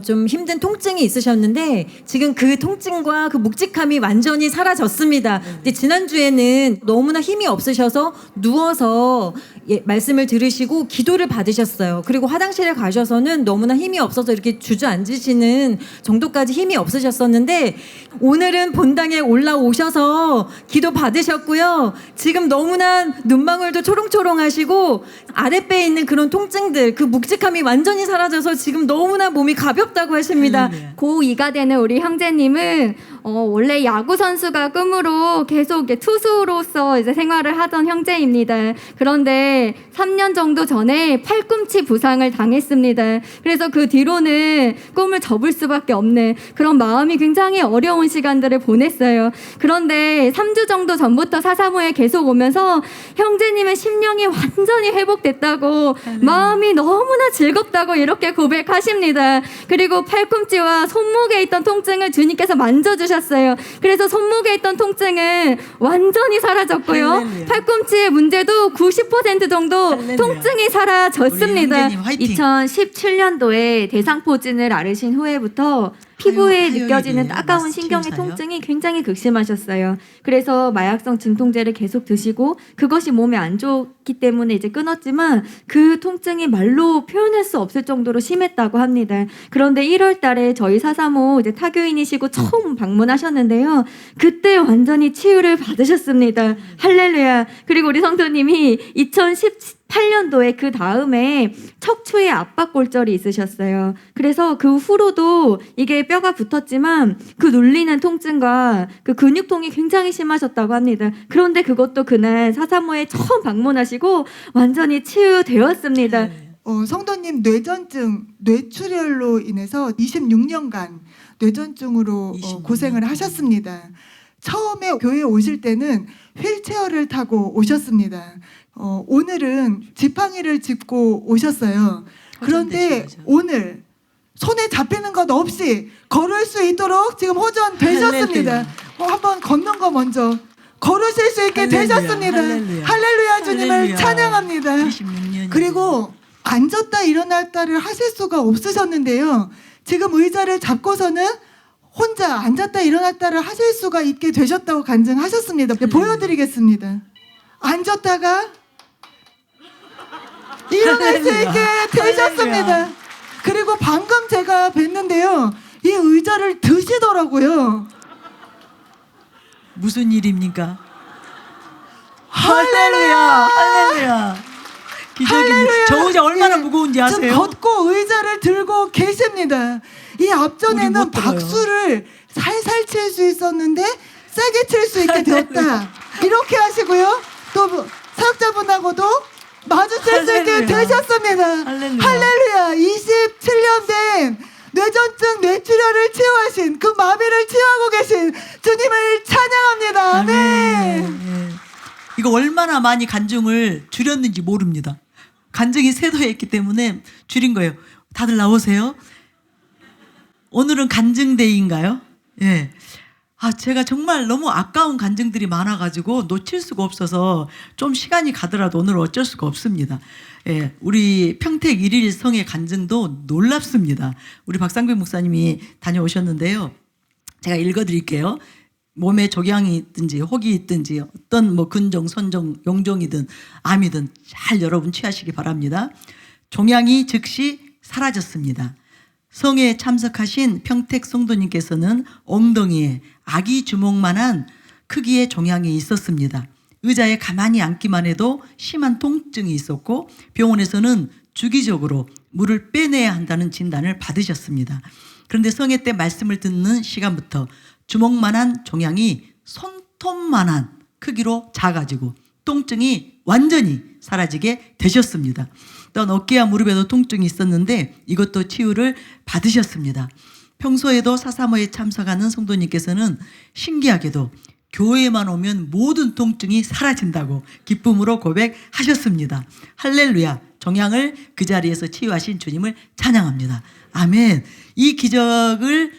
좀 힘든 통증이 있으셨는데 지금 그 통증과 그 묵직함이 완전히 사라졌습니다. 근데 지난주에는 너무나 힘이 없으셔서 누워서 말씀을 들으시고 기도를 받으셨어요. 그리고 화장실에 가셔서는 너무나 힘이 없어서 이렇게 주저앉으시는 정도까지 힘이 없으셨었는데 오늘은 본당에 올라오셔서 기도 받으셨고요. 지금 너무나 눈망울도 초롱초롱하시고 아랫배에 있는 그런 통증들 그 묵직함이 완전히 사라져서 지금 너무나 몸이 가볍다고 하십니다. 고2가 되는 우리 형제님은 원래 야구 선수가 꿈으로 계속 이제 투수로서 이제 생활을 하던 형제입니다. 그런데 3년 정도 전에 팔꿈치 부상을 당했습니다. 그래서 그 뒤로는 꿈을 접을 수밖에 없는 그런 마음이 굉장히 어려운 시간들을 보냈어요. 그런데 3주 정도 전부터 사사모에 계속 오면서 형제님의 심령이 완전히 회복됐다고 마음이 너무나 즐겁다고 이렇게 고백하십니다. 그리고 팔꿈치와 손목에 있던 통증을 주님께서 만져주셨어요. 그래서 손목에 있던 통증은 완전히 사라졌고요. 할렐루야. 팔꿈치의 문제도 90% 정도 할렐루야. 통증이 사라졌습니다. 우리 형제님 화이팅. 2017년도에 대상포진을 앓으신 후에부터 피부에 하요, 느껴지는 하요일이에요. 따가운 마스 신경의 치유사요? 통증이 굉장히 극심하셨어요. 그래서 마약성 진통제를 계속 드시고 그것이 몸에 안 좋기 때문에 이제 끊었지만 그 통증이 말로 표현할 수 없을 정도로 심했다고 합니다. 그런데 1월 달에 저희 435 이제 타교인이시고 처음 방문하셨는데요. 그때 완전히 치유를 받으셨습니다. 할렐루야. 그리고 우리 성도님이 2018년도에 그 다음에 척추에 압박골절이 있으셨어요. 그래서 그 후로도 이게 뼈가 붙었지만 그 눌리는 통증과 그 근육통이 굉장히 심하셨다고 합니다. 그런데 그것도 그날 435에 처음 방문하시고 완전히 치유되었습니다. 성도님 뇌전증, 뇌출혈로 인해서 26년간 뇌전증으로 26년. 고생을 하셨습니다. 처음에 교회에 오실 때는 휠체어를 타고 오셨습니다. 오늘은 지팡이를 짚고 오셨어요. 그런데 호전되시죠. 오늘 손에 잡히는 것 없이 걸을 수 있도록 지금 호전되셨습니다. 할렐루야. 한번 걷는 거 먼저 걸으실 수 있게 할렐루야, 되셨습니다. 할렐루야. 할렐루야 주님을 할렐루야. 찬양합니다. 26년. 그리고 앉았다 일어났다를 하실 수가 없으셨는데요. 지금 의자를 잡고서는 혼자 앉았다 일어났다를 하실 수가 있게 되셨다고 간증하셨습니다. 네, 보여드리겠습니다. 앉았다가 일어날 수 있게 되셨습니다. 그리고 방금 제가 뵀는데요. 이 의자를 드시더라고요. 무슨 일입니까? 할렐루야! 할렐루야! 기적입니다. 할렐루야! 저 의자 얼마나 예, 무거운지 지금 아세요? 걷고 의자를 들고 계십니다. 이 우리 앞전에는 못 들어요. 박수를 살살 칠 수 있었는데 세게 칠 수 있게 되었다. 이렇게 하시고요. 또 사역자분하고도 마주칠 수 있게 할렐루야. 되셨습니다. 할렐루야. 할렐루야. 27년 된 뇌전증, 뇌출혈을 치유하신 그 마비를 치유하고 계신 주님을 찬양합니다. 아멘. 예. 이거 얼마나 많이 간증을 줄였는지 모릅니다. 간증이 쇄도했기 때문에 줄인 거예요. 다들 나오세요. 오늘은 간증데이인가요? 예. 제가 정말 너무 아까운 간증들이 많아가지고 놓칠 수가 없어서 좀 시간이 가더라도 오늘 어쩔 수가 없습니다. 예, 우리 평택 1일 성의 간증도 놀랍습니다. 우리 박상배 목사님이 다녀오셨는데요. 제가 읽어드릴게요. 몸에 족양이 있든지 혹이 있든지 어떤 뭐 근종, 선종, 용종이든 암이든 잘 여러분 취하시기 바랍니다. 종양이 즉시 사라졌습니다. 성회에 참석하신 평택 성도님께서는 엉덩이에 아기 주먹만한 크기의 종양이 있었습니다. 의자에 가만히 앉기만 해도 심한 통증이 있었고 병원에서는 주기적으로 물을 빼내야 한다는 진단을 받으셨습니다. 그런데 성회 때 말씀을 듣는 시간부터 주먹만한 종양이 손톱만한 크기로 작아지고 통증이 완전히 사라지게 되셨습니다. 또한 어깨와 무릎에도 통증이 있었는데 이것도 치유를 받으셨습니다. 평소에도 435에 참석하는 성도님께서는 신기하게도 교회에만 오면 모든 통증이 사라진다고 기쁨으로 고백하셨습니다. 할렐루야. 종양을 그 자리에서 치유하신 주님을 찬양합니다. 아멘. 이 기적을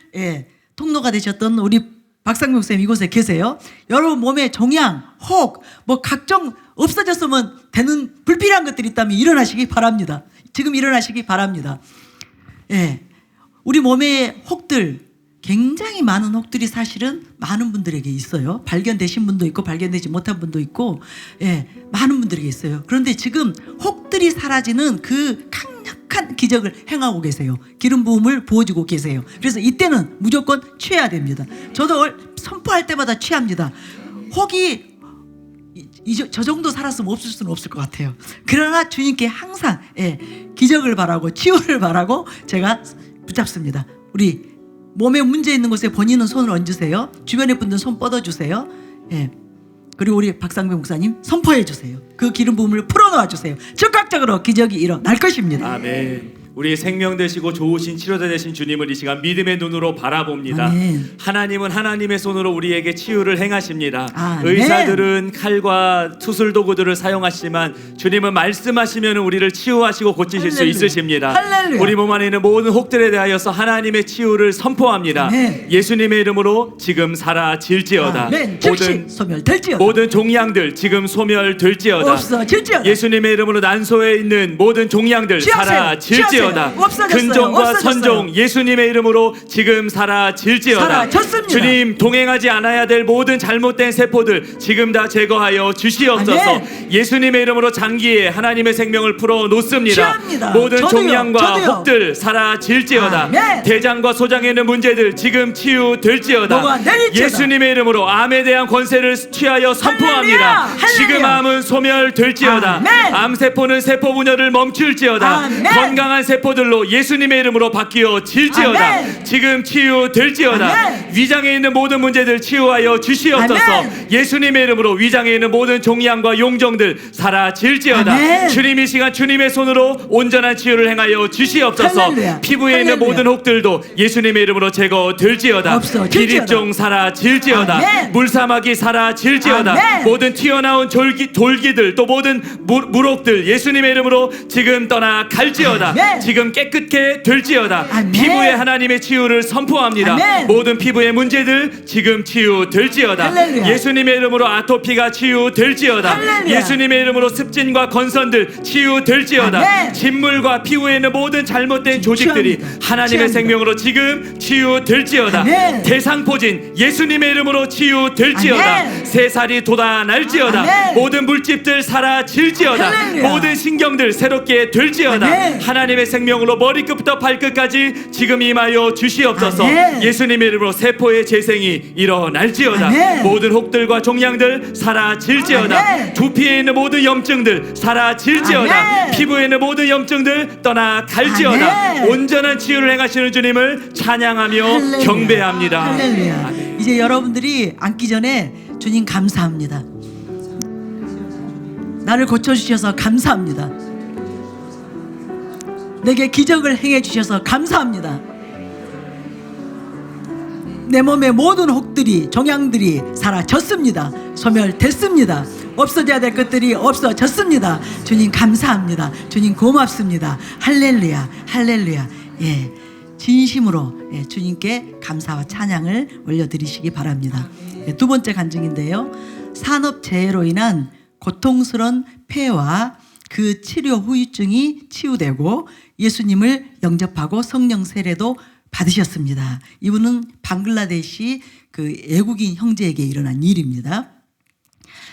통로가 되셨던 우리 박상명 목사님 이곳에 계세요. 여러분 몸에 종양, 혹, 뭐 각종 없어졌으면 되는 불필요한 것들이 있다면 일어나시기 바랍니다. 지금 일어나시기 바랍니다. 예, 우리 몸에 혹들 굉장히 많은 혹들이 사실은 많은 분들에게 있어요. 발견되신 분도 있고 발견되지 못한 분도 있고 많은 분들에게 있어요. 그런데 지금 혹들이 사라지는 그 강력한 기적을 행하고 계세요. 기름 부음을 부어주고 계세요. 그래서 이때는 무조건 취해야 됩니다. 저도 선포할 때마다 취합니다. 혹이 저 정도 살았으면 없을 수는 없을 것 같아요. 그러나 주님께 항상 기적을 바라고 치유를 바라고 제가 붙잡습니다. 우리 몸에 문제 있는 곳에 본인은 손을 얹으세요. 주변의 분들 손 뻗어주세요. 그리고 우리 박상배 목사님 선포해 주세요. 그 기름 부음을 풀어놓아 주세요. 즉각적으로 기적이 일어날 것입니다. 아멘. 우리 생명 되시고 좋으신 치료자 되신 주님을 이 시간 믿음의 눈으로 바라봅니다. 아멘. 하나님은 하나님의 손으로 우리에게 치유를 행하십니다. 아멘. 의사들은 칼과 수술 도구들을 사용하시지만 주님은 말씀하시면 우리를 치유하시고 고치실 수 할렐루야. 있으십니다. 할렐루야. 우리 몸 안에 있는 모든 혹들에 대하여서 하나님의 치유를 선포합니다. 아멘. 예수님의 이름으로 지금 사라질지어다. 아멘. 즉시 소멸될지어다. 모든 종양들 지금 소멸될지어다. 없어질지어다. 예수님의 이름으로 난소에 있는 모든 종양들 취하세요. 사라질지어다. 질지어다. 없어졌어요. 근종과 없어졌어요. 선종 예수님의 이름으로 지금 사라질지어다. 사라졌습니다. 주님, 동행하지 않아야 될 모든 잘못된 세포들 지금 다 제거하여 주시옵소서. 아멘. 예수님의 이름으로 장기에 하나님의 생명을 풀어 놓습니다. 취합니다. 모든 저도요. 종양과 저도요. 혹들 사라질지어다. 아멘. 대장과 소장에 있는 문제들 지금 치유될지어다. 녹아내릴지어다. 예수님의 이름으로 암에 대한 권세를 취하여 선포합니다. 할렐루야. 지금 암은 소멸될지어다. 아멘. 암세포는 세포 분열을 멈출지어다. 아멘. 건강한 세포들로 예수님의 이름으로 바뀌어질지어다. 아멘. 지금 치유될지어다. 아멘. 위장에 있는 모든 문제들 치유하여 주시옵소서. 아멘. 예수님의 이름으로 위장에 있는 모든 종양과 용종들 사라질지어다. 아멘. 주님, 이 시간 주님의 손으로 온전한 치유를 행하여 주시옵소서. 할렐루야. 피부에 있는 할렐루야. 모든 혹들도 예수님의 이름으로 제거될지어다. 없어질지어다. 비립종 사라질지어다. 아멘. 물사마귀 사라질지어다. 아멘. 모든 튀어나온 돌기들 또 모든 물혹들 예수님의 이름으로 지금 떠나갈지어다. 아멘. 지금 깨끗게 될지어다. 아멘. 피부에 하나님의 치유를 선포합니다. 아멘. 모든 피부의 문제들 지금 치유될지어다. 할렐루야. 예수님의 이름으로 아토피가 치유될지어다. 할렐루야. 예수님의 이름으로 습진과 건선들 치유될지어다. 아멘. 진물과 피부에 있는 모든 잘못된 조직들이 취합니다. 하나님의 취합니다. 생명으로 지금 치유될지어다. 아멘. 대상포진 예수님의 이름으로 치유될지어다. 아멘. 새살이 돋아날지어다. 아멘. 모든 물집들 사라질지어다. 할렐루야. 모든 신경들 새롭게 될지어다. 아멘. 하나님의 생명으로 머리끝부터 발끝까지 지금 임하여 주시옵소서. 아멘. 예수님의 이름으로 세포의 재생이 일어날지어다. 아멘. 모든 혹들과 종양들 사라질지어다. 아멘. 두피에 있는 모든 염증들 사라질지어다. 아멘. 피부에 있는 모든 염증들 떠나갈지어다. 아멘. 온전한 치유를 행하시는 주님을 찬양하며 할렐루야. 경배합니다. 할렐루야. 아멘. 이제 여러분들이 앉기 전에 주님 감사합니다. 나를 고쳐주셔서 감사합니다. 내게 기적을 행해 주셔서 감사합니다. 내 몸의 모든 혹들이 종양들이 사라졌습니다. 소멸됐습니다. 없어져야 될 것들이 없어졌습니다. 주님 감사합니다. 주님 고맙습니다. 할렐루야, 할렐루야. 예, 진심으로 예, 주님께 감사와 찬양을 올려드리시기 바랍니다. 예, 두 번째 간증인데요. 산업재해로 인한 고통스러운 폐와 그 치료 후유증이 치유되고 예수님을 영접하고 성령 세례도 받으셨습니다. 이분은 방글라데시 그 외국인 형제에게 일어난 일입니다.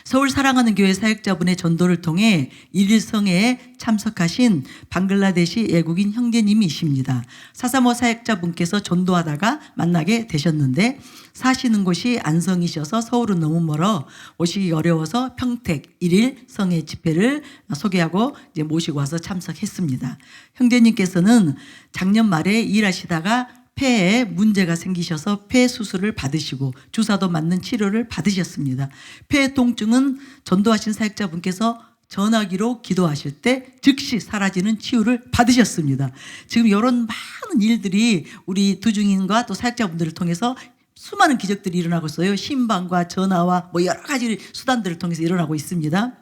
서울 사랑하는 교회 사역자분의 전도를 통해 일일성회에 참석하신 방글라데시 외국인 형제님이십니다. 사사모 사역자분께서 전도하다가 만나게 되셨는데 사시는 곳이 안성이셔서 서울은 너무 멀어 오시기 어려워서 평택 일일성회 집회를 소개하고 이제 모시고 와서 참석했습니다. 형제님께서는 작년 말에 일하시다가 폐에 문제가 생기셔서 폐 수술을 받으시고 주사도 맞는 치료를 받으셨습니다. 폐 통증은 전도하신 사역자분께서 전화기로 기도하실 때 즉시 사라지는 치유를 받으셨습니다. 지금 이런 많은 일들이 우리 두중인과 또 사역자분들을 통해서 수많은 기적들이 일어나고 있어요. 신방과 전화와 뭐 여러 가지 수단들을 통해서 일어나고 있습니다.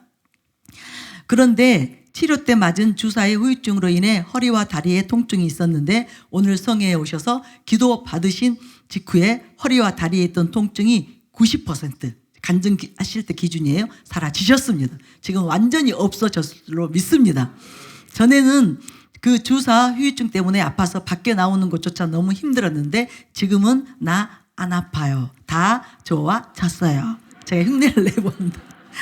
그런데 치료 때 맞은 주사의 후유증으로 인해 허리와 다리에 통증이 있었는데 오늘 성회에 오셔서 기도 받으신 직후에 허리와 다리에 있던 통증이 90% 간증하실 때 기준이에요. 사라지셨습니다. 지금 완전히 없어졌을 로 믿습니다. 전에는 그 주사 후유증 때문에 아파서 밖에 나오는 것조차 너무 힘들었는데 지금은 나 안 아파요. 다 좋아졌어요. 제가 흉내를 내본다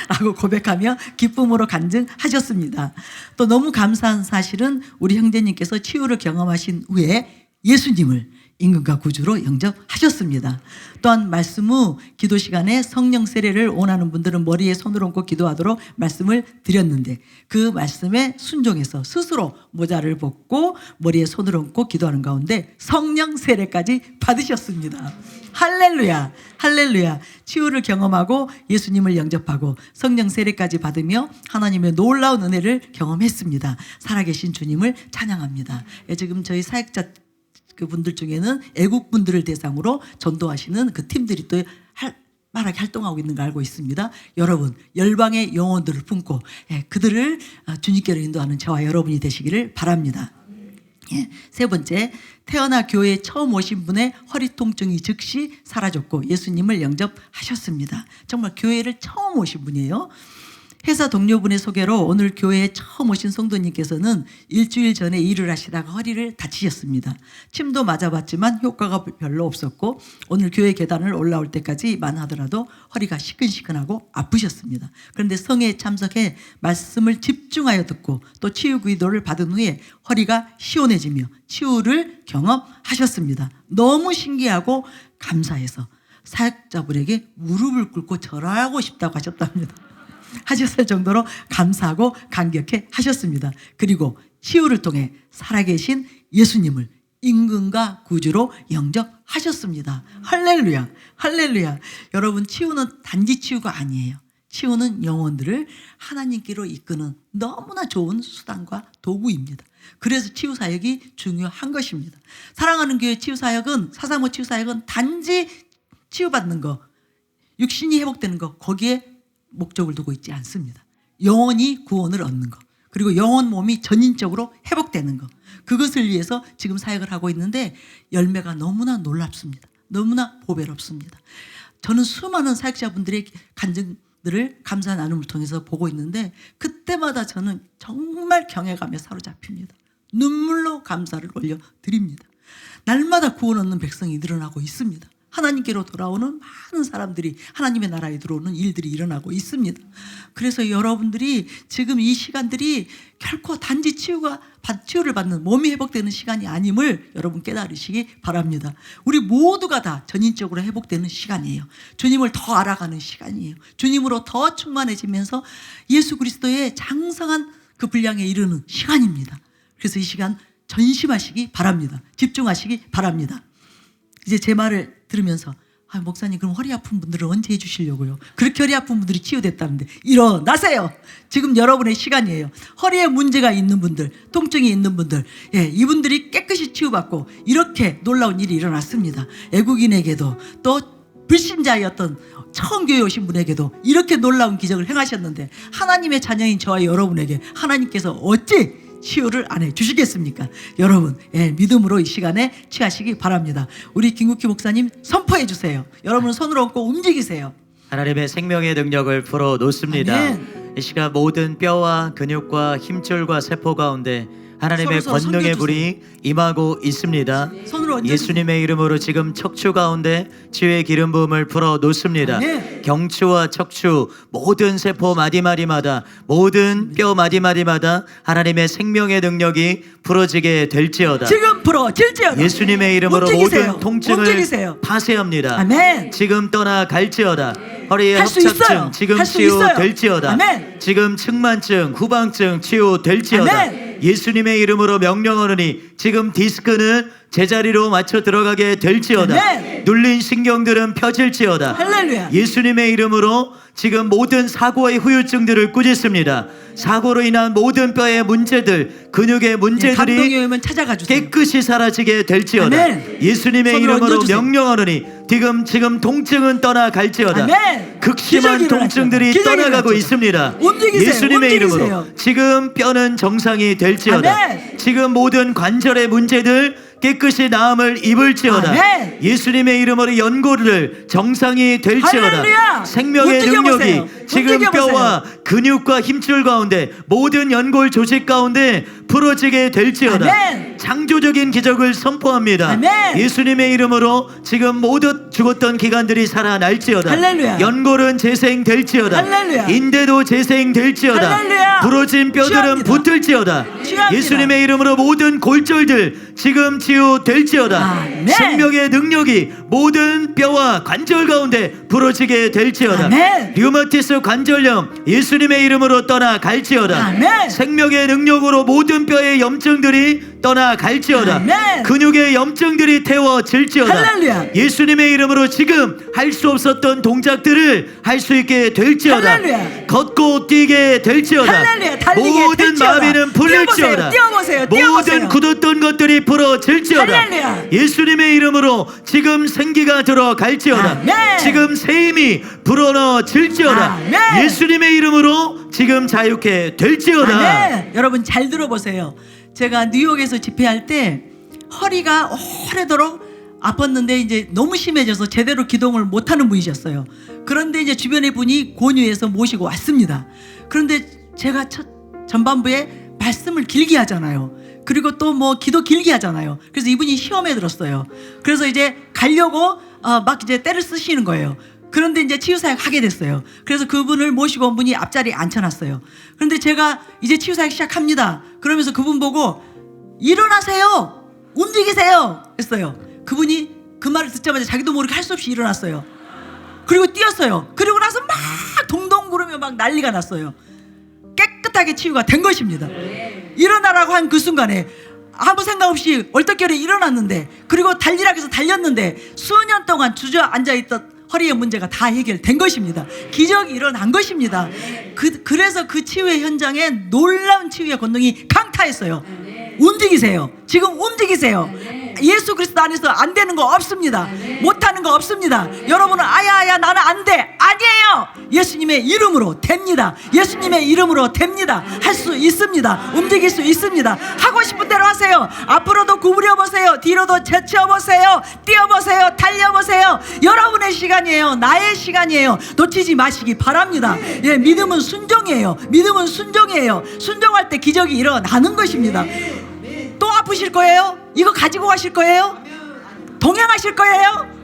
라고 고백하며 기쁨으로 간증하셨습니다. 또 너무 감사한 사실은 우리 형제님께서 치유를 경험하신 후에 예수님을 임금과 구주로 영접하셨습니다. 또한 말씀 후 기도 시간에 성령 세례를 원하는 분들은 머리에 손을 얹고 기도하도록 말씀을 드렸는데 그 말씀에 순종해서 스스로 모자를 벗고 머리에 손을 얹고 기도하는 가운데 성령 세례까지 받으셨습니다. 할렐루야, 할렐루야. 치유를 경험하고 예수님을 영접하고 성령 세례까지 받으며 하나님의 놀라운 은혜를 경험했습니다. 살아계신 주님을 찬양합니다. 지금 저희 사역자 그 분들 중에는 애국 분들을 대상으로 전도하시는 그 팀들이 또 활발하게 활동하고 있는 걸 알고 있습니다. 여러분 열방의 영혼들을 품고 그들을 주님께로 인도하는 저와 여러분이 되시기를 바랍니다. 세 번째, 태어나 교회에 처음 오신 분의 허리 통증이 즉시 사라졌고 예수님을 영접하셨습니다. 정말 교회를 처음 오신 분이에요. 회사 동료분의 소개로 오늘 교회에 처음 오신 성도님께서는 일주일 전에 일을 하시다가 허리를 다치셨습니다. 침도 맞아봤지만 효과가 별로 없었고 오늘 교회 계단을 올라올 때까지만 하더라도 허리가 시큰시큰하고 아프셨습니다. 그런데 성회에 참석해 말씀을 집중하여 듣고 또 치유 기도를 받은 후에 허리가 시원해지며 치유를 경험하셨습니다. 너무 신기하고 감사해서 사역자분에게 무릎을 꿇고 절하고 싶다고 하셨답니다. 하셨을 정도로 감사하고 감격해 하셨습니다. 그리고 치유를 통해 살아계신 예수님을 임금과 구주로 영접하셨습니다. 할렐루야, 할렐루야. 여러분, 치유는 단지 치유가 아니에요. 치유는 영혼들을 하나님께로 이끄는 너무나 좋은 수단과 도구입니다. 그래서 치유 사역이 중요한 것입니다. 사랑하는 교회 치유 사역은, 사사모 치유 사역은 단지 치유받는 거, 육신이 회복되는 거, 거기에 목적을 두고 있지 않습니다. 영혼이 구원을 얻는 것, 그리고 영혼 몸이 전인적으로 회복되는 것, 그것을 위해서 지금 사역을 하고 있는데 열매가 너무나 놀랍습니다. 너무나 보배롭습니다. 저는 수많은 사역자분들의 간증들을 감사 나눔을 통해서 보고 있는데 그때마다 저는 정말 경외감에 사로잡힙니다. 눈물로 감사를 올려드립니다. 날마다 구원 얻는 백성이 늘어나고 있습니다. 하나님께로 돌아오는 많은 사람들이 하나님의 나라에 들어오는 일들이 일어나고 있습니다. 그래서 여러분들이 지금 이 시간들이 결코 단지 치유를 받는, 몸이 회복되는 시간이 아님을 여러분 깨달으시기 바랍니다. 우리 모두가 다 전인적으로 회복되는 시간이에요. 주님을 더 알아가는 시간이에요. 주님으로 더 충만해지면서 예수 그리스도의 장성한 그 분량에 이르는 시간입니다. 그래서 이 시간 전심하시기 바랍니다. 집중하시기 바랍니다. 이제 제 말을 들으면서 목사님 그럼 허리 아픈 분들은 언제 해주시려고요? 그렇게 허리 아픈 분들이 치유됐다는데 일어나세요. 지금 여러분의 시간이에요. 허리에 문제가 있는 분들, 통증이 있는 분들, 이분들이 깨끗이 치유받고 이렇게 놀라운 일이 일어났습니다. 애국인에게도 또 불신자였던 처음 교회 오신 분에게도 이렇게 놀라운 기적을 행하셨는데 하나님의 자녀인 저와 여러분에게 하나님께서 어찌 치유를 안 해주시겠습니까? 여러분, 믿음으로 이 시간에 취하시기 바랍니다. 우리 김국희 목사님 선포해 주세요. 여러분 손으로 얹고 움직이세요. 하나님의 생명의 능력을 풀어놓습니다. 아멘. 이 시간 모든 뼈와 근육과 힘줄과 세포 가운데 하나님의 서로 권능의 섬겨주세요. 불이 임하고 있습니다. 손으로 얹어주세요. 예수님의 이름으로 지금 척추 가운데 치유의 기름 부음을 풀어 놓습니다. 아멘. 경추와 척추 모든 세포 마디마디마다 모든 뼈 마디마디마다 하나님의 생명의 능력이 풀어지게 될지어다. 지금 풀어질지어다. 예수님의 이름으로 움직이세요. 모든 통증을 움직이세요. 파쇄합니다. 아멘. 지금 떠나갈지어다. 허리의 할수 있어요. 협착증 지금 할수 있어요. 치유될지어다. 아멘. 지금 측만증, 후방증 치유될지어다. 아멘. 예수님의 이름으로 명령하노니 지금 디스크는 제자리로 맞춰 들어가게 될지어다. 아멘. 눌린 신경들은 펴질지어다. 할렐루야. 예수님의 이름으로 지금 모든 사고의 후유증들을 꾸짖습니다. 사고로 인한 모든 뼈의 문제들, 근육의 문제들이 감동이 오면 찾아가 주세요. 깨끗이 사라지게 될지어다. 아멘. 예수님의 손으로 이름으로 얹어주세요. 명령하노니 지금 통증은 떠나갈지어다. 아멘. 극심한 기적이 통증들이 일어나죠. 기적이 떠나가고 일어나죠. 있습니다. 움직이세요. 예수님의 움직이세요. 이름으로 지금 뼈는 정상이 될지어다. 아멘. 지금 모든 관절의 문제들 깨끗이 나음을 입을지어다. 아멘. 예수님의 이름으로 연골들 정상이 될지어다. 할렐루야. 생명의 움직여보세요. 능력이 지금 움직여보세요. 뼈와 근육과 힘줄 가운데 모든 연골 조직 가운데 풀어지게 될지어다. 아멘. 창조적인 기적을 선포합니다. 아멘. 예수님의 이름으로 지금 모두 죽었던 기관들이 살아날지어다. 할렐루야. 연골은 재생될지어다. 할렐루야. 인대도 재생될지어다. 할렐루야. 부러진 뼈들은 취합니다. 붙을지어다. 취합니다. 예수님의 이름으로 모든 골절들 지금 치유될지어다. 아멘. 생명의 능력이 모든 뼈와 관절 가운데 부러지게 될지어다. 아멘. 류마티스 관절염 예수님의 이름으로 떠나갈지어다. 아멘. 생명의 능력으로 모든 뼈의 염증들이 떠나갈지어다. 아멘. 근육의 염증들이 태워질지어다. 할렐루야. 예수님의 이름으로 지금 할 수 없었던 동작들을 할 수 있게 될지어다. 할렐루야. 걷고 뛰게 될지어다. 할렐루야. 달리게 모든 될지어다. 마비는 풀릴지어다. 뛰어보세요. 모든 굳었던 것들이 풀어질지어다. 할렐루야. 예수님의 이름으로 지금 생기가 들어갈지어다. 아멘. 지금 새 힘이 불어넣어질지어다. 아멘. 예수님의 이름으로 지금 자유케 될지어다. 아멘. 여러분 잘 들어보세요. 제가 뉴욕에서 집회할 때 허리가 오래도록 아팠는데 이제 너무 심해져서 제대로 기동을 못하는 분이셨어요. 그런데 이제 주변의 분이 권유해서 모시고 왔습니다. 그런데 제가 전반부에 말씀을 길게 하잖아요. 그리고 또 뭐 기도 길게 하잖아요. 그래서 이분이 시험에 들었어요. 그래서 이제 가려고 막 이제 때를 쓰시는 거예요. 그런데 이제 치유사역 하게 됐어요. 그래서 그분을 모시고 온 분이 앞자리에 앉혀놨어요. 그런데 제가 이제 치유사역 시작합니다. 그러면서 그분 보고 일어나세요, 움직이세요 했어요. 그분이 그 말을 듣자마자 자기도 모르게 할 수 없이 일어났어요. 그리고 뛰었어요. 그리고 나서 막 동동 구르며 막 난리가 났어요. 깨끗하게 치유가 된 것입니다. 일어나라고 한 그 순간에 아무 생각 없이 얼떨결에 일어났는데, 그리고 달리라고 해서 달렸는데 수년 동안 주저앉아있던 허리의 문제가 다 해결된 것입니다. 기적이 일어난 것입니다. 그래서 그 치유의 현장에 놀라운 치유의 권능이 강타했어요. 움직이세요. 지금 움직이세요. 예수 그리스도 안에서 안 되는 거 없습니다. 못하는 거 없습니다. 여러분은 아야 나는 안 돼. 아니에요. 예수님의 이름으로 됩니다. 예수님의 이름으로 됩니다. 할 수 있습니다. 움직일 수 있습니다. 하고 싶은 대로 하세요. 앞으로도 구부려 보세요. 뒤로도 제쳐 보세요. 뛰어 보세요. 달려 보세요. 여러분의 시간이에요. 나의 시간이에요. 놓치지 마시기 바랍니다. 예, 믿음은 순종이에요. 믿음은 순종이에요. 순종할 때 기적이 일어나는 것입니다. 또 아프실 거예요? 이거 가지고 가실 거예요? 동행하실 거예요?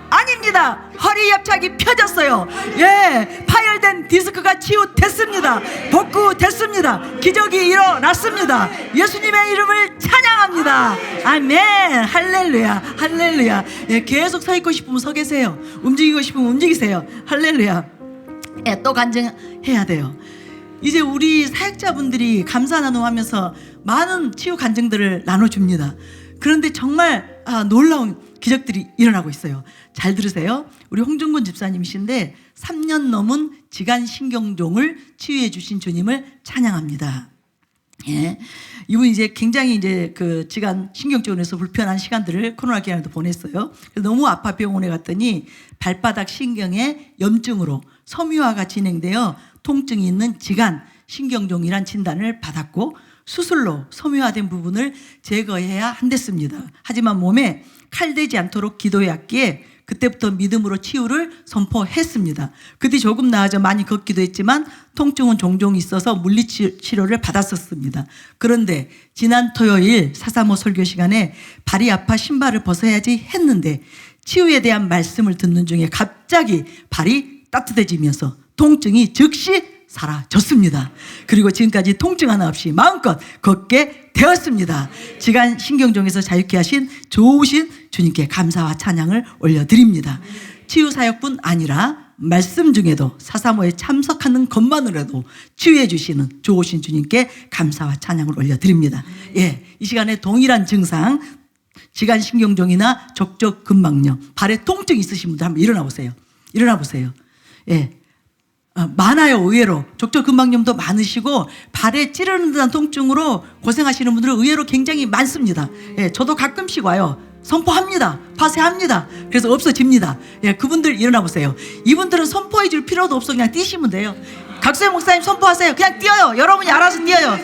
아닙니다. 허리 협착이 펴졌어요. 예, 파열된 디스크가 치유됐습니다. 복구됐습니다. 기적이 일어났습니다. 예수님의 이름을 찬양합니다. 아멘. 할렐루야, 할렐루야. 예, 계속 서 있고 싶으면 서 계세요. 움직이고 싶으면 움직이세요. 할렐루야. 예, 또 간증해야 돼요. 이제 우리 사역자분들이 감사 나눔하면서 많은 치유 간증들을 나눠줍니다. 그런데 정말 놀라운 기적들이 일어나고 있어요. 잘 들으세요. 우리 홍준근 집사님이신데 3년 넘은 지간신경종을 치유해 주신 주님을 찬양합니다. 예, 이분 이제 굉장히 이제 그 지간신경종에서 불편한 시간들을 코로나 기간에도 보냈어요. 그래서 너무 아파 병원에 갔더니 발바닥 신경에 염증으로 섬유화가 진행되어 통증이 있는 지간신경종이란 진단을 받았고, 수술로 섬유화된 부분을 제거해야 한댔습니다. 하지만 몸에 칼대지 않도록 기도했기에 그때부터 믿음으로 치유를 선포했습니다. 그 뒤 조금 나아져 많이 걷기도 했지만 통증은 종종 있어서 물리치료를 받았었습니다. 그런데 지난 토요일 435 설교 시간에 발이 아파 신발을 벗어야지 했는데 치유에 대한 말씀을 듣는 중에 갑자기 발이 따뜻해지면서 통증이 즉시 사라졌습니다. 그리고 지금까지 통증 하나 없이 마음껏 걷게 되었습니다. 지간신경종에서 자유케 하신 좋으신 주님께 감사와 찬양을 올려드립니다. 치유사역뿐 아니라 말씀 중에도 435에 참석하는 것만으로도 치유해 주시는 좋으신 주님께 감사와 찬양을 올려드립니다. 예, 이 시간에 동일한 증상, 지간신경종이나 족저근막염, 발에 통증 있으신 분들 한번 일어나 보세요. 일어나 보세요. 예. 많아요. 의외로 족저근막염도 많으시고 발에 찌르는 듯한 통증으로 고생하시는 분들은 의외로 굉장히 많습니다. 예, 저도 가끔씩 와요. 선포합니다. 파쇄합니다. 그래서 없어집니다. 예, 그분들 일어나 보세요. 이분들은 선포해 줄 필요도 없어. 그냥 뛰시면 돼요. 각수의 목사님 선포하세요. 그냥 뛰어요. 여러분이 알아서 뛰어요.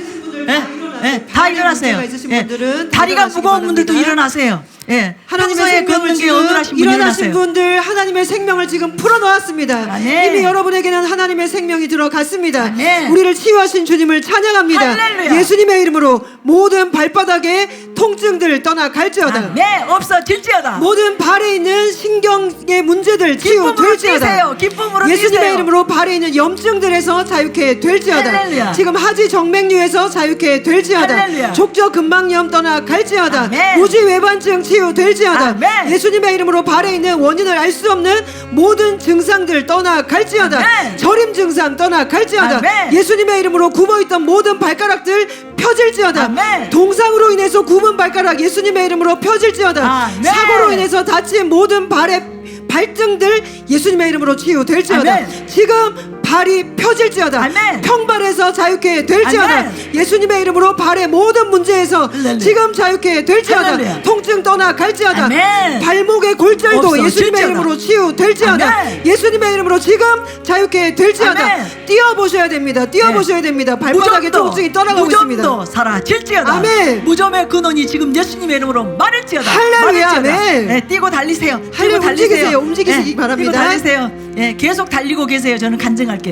예, 다 일어나세요. 예, 다리가 무거운 분들도 일어나세요. 예, 하나님의 평소에 생명을 걷는 게 지금 어눌하신 분 일어나신 일어나세요. 분들 하나님의 생명을 지금 풀어놓았습니다. 아멘. 이미 여러분에게는 하나님의 생명이 들어갔습니다. 아멘. 우리를 치유하신 주님을 찬양합니다. 할렐루야. 예수님의 이름으로 모든 발바닥의 통증들 떠나갈지어다. 네, 없어질지어다. 모든 발에 있는 신경의 문제들 기쁨으로 치유될지어다. 뛰세요. 기쁨으로 예수님의 뛰세요. 이름으로 발에 있는 염증들에서 자유케 될지어다. 할렐루야. 지금 하지 정맥류에서 자유케 될지어다. 할렐루야. 족저근막염 떠나갈지어다. 아멘. 무지외반증 치유될지어다. 아멘. 예수님의 이름으로 발에 있는 원인을 알 수 없는 모든 증상들 떠나갈지어다. 아멘. 저림 증상 떠나갈지어다. 아멘. 예수님의 이름으로 굽어있던 모든 발가락들 펴질지어다. 아멘. 동상으로 인해서 굽은 발가락 예수님의 이름으로 펴질지어다. 아멘. 사고로 인해서 다친 모든 발의 발등들 예수님의 이름으로 치유될지어다. 아멘. 지금 발이 펴질지어다. 아멘. 평발에서 자유케 될지어다. 아멘. 예수님의 이름으로 발의 모든 문제에서 할렐루야. 지금 자유케 될지어다. 할렐루야. 통증 떠나 갈지어다. 아멘. 발목의 골절도 없어, 예수님의 질지어다. 이름으로 치유될지어다. 아멘. 예수님의 이름으로 지금 자유케 될지어다. 아멘. 뛰어보셔야 됩니다. 뛰어보셔야 됩니다. 발바닥에 통증이 떠나가고 있습니다. 무좀도 사라질지어다. 아멘. 무좀의 근원이 지금 예수님의 이름으로 마를지어다. 할렐루야. 마를지어다. 아멘. 네, 뛰고 달리세요. 뛰고 할렐루야. 달리세요. 움직이세요. 움직이시기 바랍니다. 뛰고 달리세요. 예, 계속 달리고 계세요. 저는 간증할게요.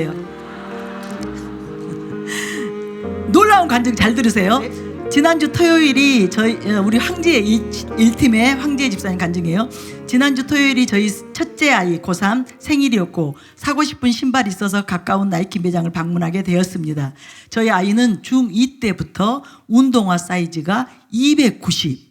놀라운 간증 잘 들으세요. 지난주 토요일이 우리 황지혜 1팀의 황지혜 집사님 간증이에요. 지난주 토요일이 저희 첫째 아이 고3 생일이었고 사고 싶은 신발이 있어서 가까운 나이키 매장을 방문하게 되었습니다. 저희 아이는 중2 때부터 운동화 사이즈가 290,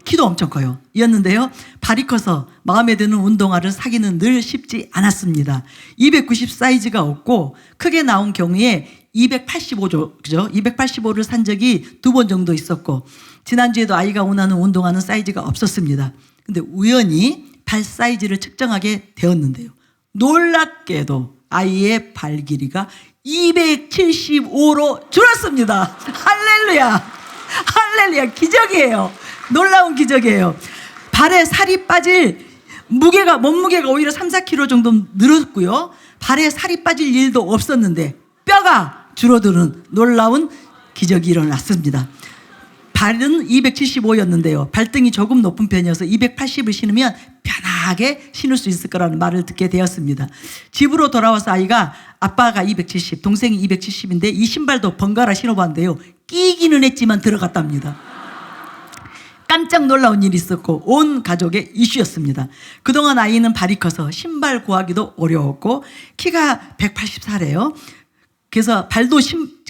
키도 엄청 커요. 이었는데요. 발이 커서 마음에 드는 운동화를 사기는 늘 쉽지 않았습니다. 290 사이즈가 없고 크게 나온 경우에 285죠. 그죠? 285를 산 적이 2번 정도 있었고 지난주에도 아이가 원하는 운동화는 사이즈가 없었습니다. 근데 우연히 발 사이즈를 측정하게 되었는데요. 놀랍게도 아이의 발 길이가 275로 줄었습니다. 할렐루야. 할렐루야. 기적이에요. 놀라운 기적이에요. 발에 살이 빠질 몸무게가 오히려 3, 4kg 정도 늘었고요. 발에 살이 빠질 일도 없었는데 뼈가 줄어드는 놀라운 기적이 일어났습니다. 발은 275였는데요. 발등이 조금 높은 편이어서 280을 신으면 편하게 신을 수 있을 거라는 말을 듣게 되었습니다. 집으로 돌아와서 아이가 아빠가 270, 동생이 270인데 이 신발도 번갈아 신어봤는데요. 끼기는 했지만 들어갔답니다. 깜짝 놀라운 일이 있었고 온 가족의 이슈였습니다. 그동안 아이는 발이 커서 신발 구하기도 어려웠고 키가 184래요. 그래서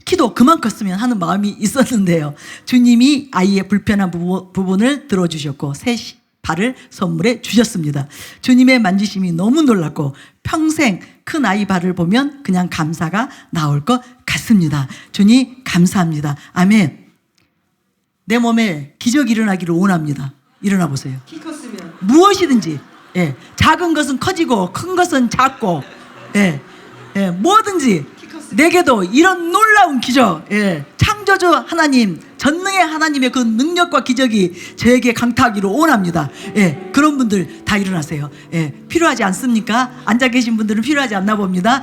키도 그만 컸으면 하는 마음이 있었는데요. 주님이 아이의 불편한 부분을 들어주셨고 새 발을 선물해 주셨습니다. 주님의 만지심이 너무 놀랐고 평생 큰 아이 발을 보면 그냥 감사가 나올 것 같습니다. 주님 감사합니다. 아멘. 내 몸에 기적이 일어나기를 원합니다. 일어나 보세요. 키 컸으면 무엇이든지 작은 것은 커지고 큰 것은 작고 뭐든지 내게도 이런 놀라운 기적 창조주 하나님 전능의 하나님의 그 능력과 기적이 저에게 강타하기를 원합니다. 그런 분들 다 일어나세요. 필요하지 않습니까? 앉아 계신 분들은 필요하지 않나 봅니다.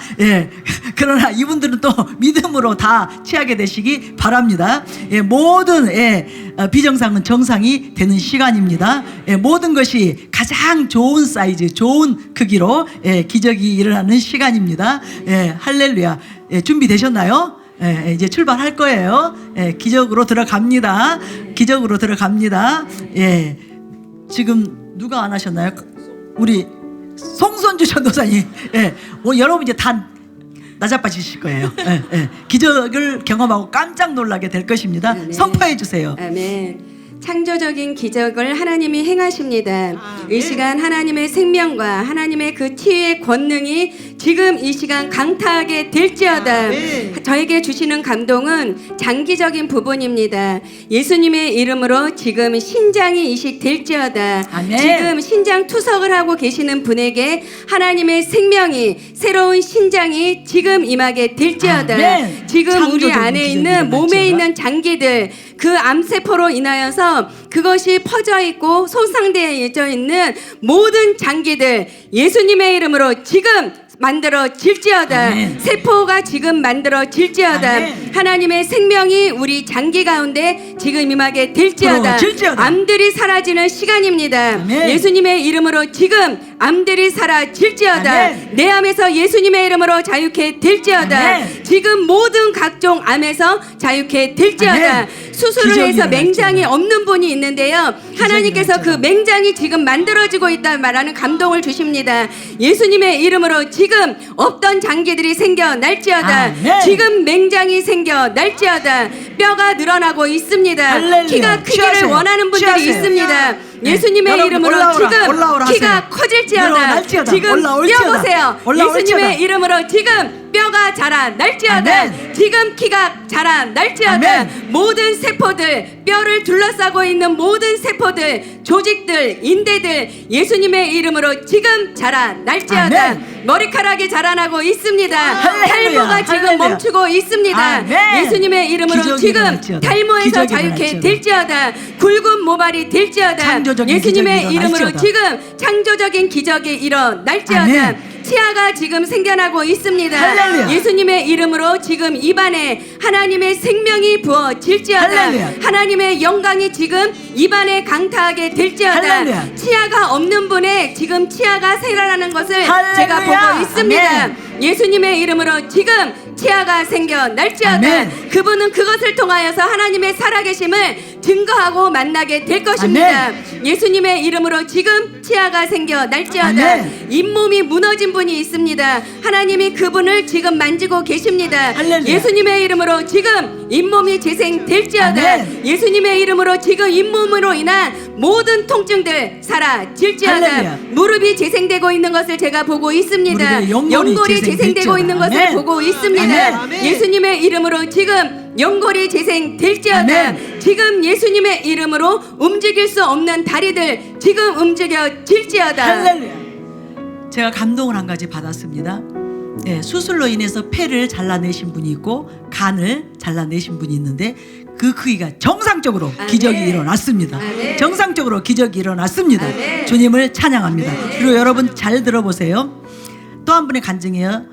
그러나 이분들은 또 믿음으로 다 취하게 되시기 바랍니다. 모든 비정상은 정상이 되는 시간입니다. 모든 것이 가장 좋은 사이즈, 좋은 크기로 기적이 일어나는 시간입니다. 할렐루야. 준비되셨나요? 이제 출발할 거예요. 기적으로 들어갑니다. 기적으로 들어갑니다. 지금 누가 안 하셨나요? 우리 송선주 전도사님. 여러분 이제 다 나자빠지실 거예요. 기적을 경험하고 깜짝 놀라게 될 것입니다. 아멘. 선포해 주세요. 아멘. 창조적인 기적을 하나님이 행하십니다. 이 시간 하나님의 생명과 하나님의 그 치유의 권능이 지금 이 시간 강타하게 될지어다. 저에게 주시는 감동은 장기적인 부분입니다. 예수님의 이름으로 지금 신장이 이식될지어다. 아멘. 지금 신장 투석을 하고 계시는 분에게 하나님의 생명이 새로운 신장이 지금 임하게 될지어다. 아멘. 지금 우리 창조적인 안에 기적이 있는 몸에 일어날지어다. 있는 장기들 그 암세포로 인하여서 그것이 퍼져 있고 손상되어 있는 모든 장기들 예수님의 이름으로 지금 만들어질지어다. 아멘. 세포가 지금 만들어질지어다. 아멘. 하나님의 생명이 우리 장기 가운데 지금 임하게 될지어다. 들어질지어다. 암들이 사라지는 시간입니다. 아멘. 예수님의 이름으로 지금 암들이 사라질지어다. 아멘. 내 암에서 예수님의 이름으로 자유케 될지어다. 아멘. 지금 모든 각종 암에서 자유케 될지어다. 아멘. 수술을 기적이 해서 맹장이 일어날지어다. 없는 분이 있는데요. 하나님께서 그 일어날지어다. 맹장이 지금 만들어지고 있다 말하는 감동을 주십니다. 예수님의 이름으로 지금 없던 장기들이 생겨날지어다. 아멘. 지금 맹장이 생겨날지어다. 뼈가 늘어나고 있습니다. 할렐루야. 키가 크기를 취하세요. 원하는 분들이 취하세요. 있습니다. 네. 예수님의 여러분, 이름으로 올라오라, 올라오라 지금 키가 하세요. 커질지어다. 늘어날지어다. 지금 올라올지어다. 뛰어보세요. 올라올지어다. 예수님의 이름으로 지금 뼈가 자라날지어다. 아멘. 지금 키가 자라날지어다. 아멘. 모든 세포들, 뼈를 둘러싸고 있는 모든 세포들, 조직들, 인대들 예수님의 이름으로 지금 자라날지어다. 아멘. 머리카락이 자라나고 있습니다. 할렐루야. 탈모가 지금 할렐루야. 멈추고 있습니다. 아멘. 예수님의 이름으로 기적이 지금 일어날지어다. 탈모에서 기적이 자유케 일어날지어다. 될지어다. 굵은 모발이 될지어다. 창조적인 예수님의 기적이 이름으로 일어날지어다. 지금 창조적인 기적이 일어날지어다. 아멘. 치아가 지금 생겨나고 있습니다. 할렐루야. 예수님의 이름으로 지금 입안에 하나님의 생명이 부어질지어다. 할렐루야. 하나님의 영광이 지금 입안에 강타하게 될지어다. 할렐루야. 치아가 없는 분의 지금 치아가 생겨나는 것을 할렐루야. 제가 보고 있습니다. 아멘. 예수님의 이름으로 지금 치아가 생겨날지어다. 아멘. 그분은 그것을 통하여서 하나님의 살아계심을 증거하고 만나게 될 것입니다. 예수님의 이름으로 지금 치아가 생겨날지어다. 아멘. 잇몸이 무너진 분이 있습니다. 하나님이 그분을 지금 만지고 계십니다. 할렐루야. 예수님의 이름으로 지금 잇몸이 재생될지어다. 아멘. 예수님의 이름으로 지금 잇몸으로 인한 모든 통증들 사라질지어다. 할렐루야. 무릎이 재생되고 있는 것을 제가 보고 있습니다. 무릎에 연골이 연골이 재생되고 재생될지어다. 있는 것을 아멘. 보고 있습니다. 아멘. 예수님의 이름으로 지금 연골이 재생될지어다. 아멘. 지금 예수님의 이름으로 움직일 수 없는 다리들 지금 움직여질지어다. 할렐루야. 제가 감동을 한 가지 받았습니다. 예, 수술로 인해서 폐를 잘라내신 분이 있고 간을 잘라내신 분이 있는데 그 크기가 정상적으로 아멘. 기적이 일어났습니다. 아멘. 정상적으로 기적이 일어났습니다. 아멘. 주님을 찬양합니다. 그리고 여러분 잘 들어보세요. 또 한 분의 간증이에요.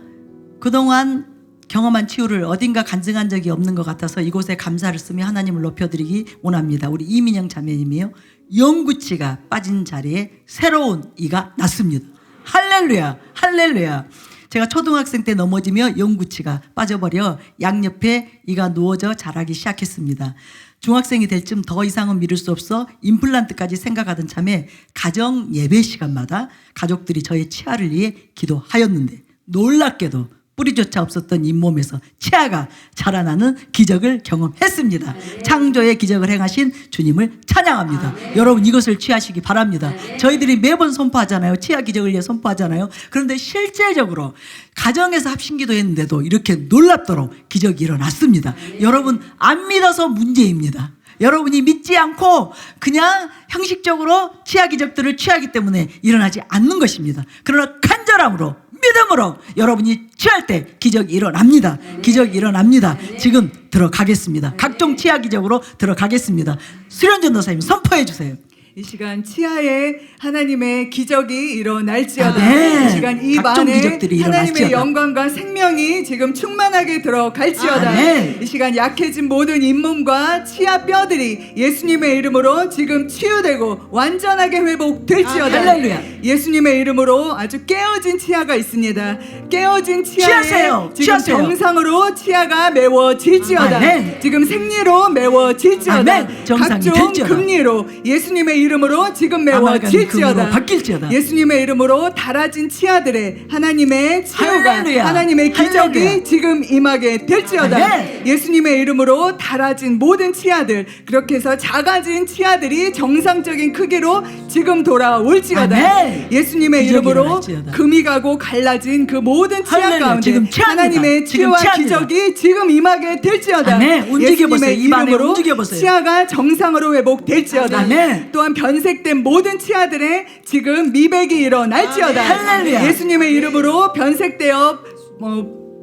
그동안 경험한 치유를 어딘가 간증한 적이 없는 것 같아서 이곳에 감사를 쓰며 하나님을 높여드리기 원합니다. 우리 이민영 자매님이요. 영구치가 빠진 자리에 새로운 이가 났습니다. 할렐루야, 할렐루야. 제가 초등학생 때 넘어지며 영구치가 빠져버려 양옆에 이가 누워져 자라기 시작했습니다. 중학생이 될 쯤 더 이상은 미룰 수 없어 임플란트까지 생각하던 참에 가정 예배 시간마다 가족들이 저의 치아를 위해 기도하였는데 놀랍게도 뿌리조차 없었던 잇몸에서 치아가 자라나는 기적을 경험했습니다. 창조의 기적을 행하신 주님을 찬양합니다. 여러분 이것을 취하시기 바랍니다. 저희들이 매번 선포하잖아요. 치아 기적을 위해 선포하잖아요. 그런데 실제적으로 가정에서 합심기도 했는데도 이렇게 놀랍도록 기적이 일어났습니다. 여러분 안 믿어서 문제입니다. 여러분이 믿지 않고 그냥 형식적으로 치아 기적들을 취하기 때문에 일어나지 않는 것입니다. 그러나 간절함으로 믿음으로 여러분이 취할 때 기적이 일어납니다. 기적이 일어납니다. 지금 들어가겠습니다. 각종 치아 기적으로 들어가겠습니다. 수련전 도사님 선포해 주세요. 이 시간 치아에 하나님의 기적이 일어날지어다. 아멘. 이 시간 입 각종 안에 기적들이 하나님의 일어날지어다. 영광과 생명이 지금 충만하게 들어갈지어다. 아멘. 이 시간 약해진 모든 잇몸과 치아 뼈들이 예수님의 이름으로 지금 치유되고 완전하게 회복될지어다. 할렐루야. 예수님의 이름으로 아주 깨어진 치아가 있습니다. 깨어진 치아에 취하세요. 지금 취하세요. 정상으로 치아가 메워질지어다. 아멘. 지금 생리로 메워질지어다. 아멘. 정상이 각종 될지어다. 금리로 예수님의 이름으로 지금 아말감이 메워질지어다. 금으로 바뀔지어다. 예수님의 이름으로 달아진 치아들의 하나님의 치유가 할렐루야. 하나님의 기적이 할렐루야. 지금 임하게 될지어다. 아멘. 예수님의 이름으로 달아진 모든 치아들 그렇게 해서 작아진 치아들이 정상적인 크기로 지금 돌아올지어다. 아멘. 예수님의 기적이 이름으로 일어날지어다. 금이 가고 갈라진 그 모든 치아 할렐루야. 가운데 지금 취합니다. 하나님의 지금 치유와 취합니다. 기적이 지금 임하게 될지어다. 아멘. 움직여보세요. 예수님의 입 안에 이름으로 움직여보세요. 치아가 정상으로 회복될지어다. 아멘. 또한 변색된 모든 치아들의 지금 미백이 일어날지어다. 할렐루야. 예수님의 이름으로 변색되어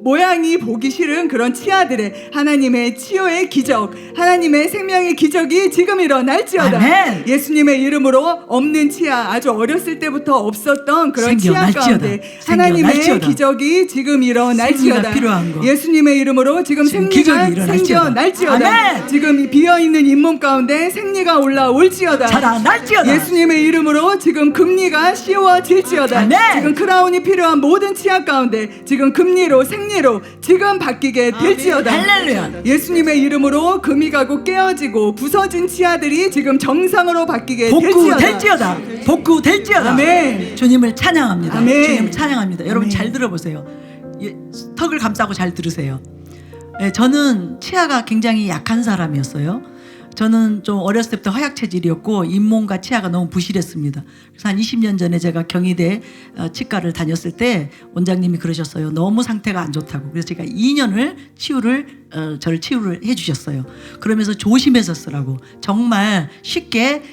모양이 보기 싫은 그런 치아들의 하나님의 치유의 기적, 하나님의 생명의 기적이 지금 일어날지어다. 아멘. 예수님의 이름으로 없는 치아, 아주 어렸을 때부터 없었던 그런 치아 생겨날지어다. 가운데 하나님의 생겨날지어다. 기적이 지금 일어날지어다. 생리가 필요한 거. 예수님의 이름으로 지금 지금 생리가 기적이 일어날지어다. 생겨날지어다. 아멘. 지금 비어있는 잇몸 가운데 생리가 올라올지어다. 자라날지어다. 예수님의 이름으로 지금 금리가 씌워질지어다. 아멘. 지금 크라운이 필요한 모든 치아 가운데 지금 금리로 생리로 지금 바뀌게 될지어다. 할렐루야. 예수님의 이름으로 금이 가고 깨어지고 부서진 치아들이 지금 정상으로 바뀌게 복구 될지어다. 될지어다. 복구 될지어다. 아멘. 주님을 찬양합니다. 아멘. 주님을 찬양합니다. 여러분 아멘. 잘 들어보세요. 턱을 감싸고 잘 들으세요. 저는 치아가 굉장히 약한 사람이었어요. 저는 좀 어렸을 때부터 허약 체질이었고 잇몸과 치아가 너무 부실했습니다. 그래서 한 20년 전에 제가 경희대 치과를 다녔을 때 원장님이 그러셨어요. 너무 상태가 안 좋다고. 그래서 제가 2년을 저를 치유를 해주셨어요. 그러면서 조심해서 쓰라고. 정말 쉽게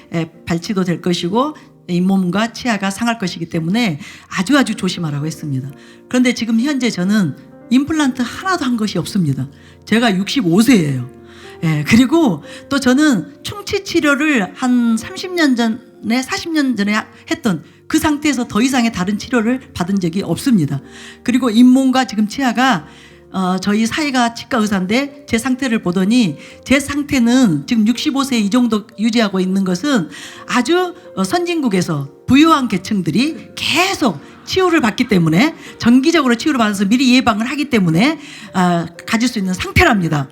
발치도 될 것이고 잇몸과 치아가 상할 것이기 때문에 아주 조심하라고 했습니다. 그런데 지금 현재 저는 임플란트 하나도 한 것이 없습니다. 제가 65세예요. 예, 그리고 또 저는 충치 치료를 한 30년 전에 40년 전에 했던 그 상태에서 더 이상의 다른 치료를 받은 적이 없습니다. 그리고 잇몸과 지금 치아가 저희 사이가 치과 의사인데 제 상태를 보더니 제 상태는 지금 65세 이 정도 유지하고 있는 것은 아주 선진국에서 부유한 계층들이 계속 치유를 받기 때문에 정기적으로 치유를 받아서 미리 예방을 하기 때문에 가질 수 있는 상태랍니다.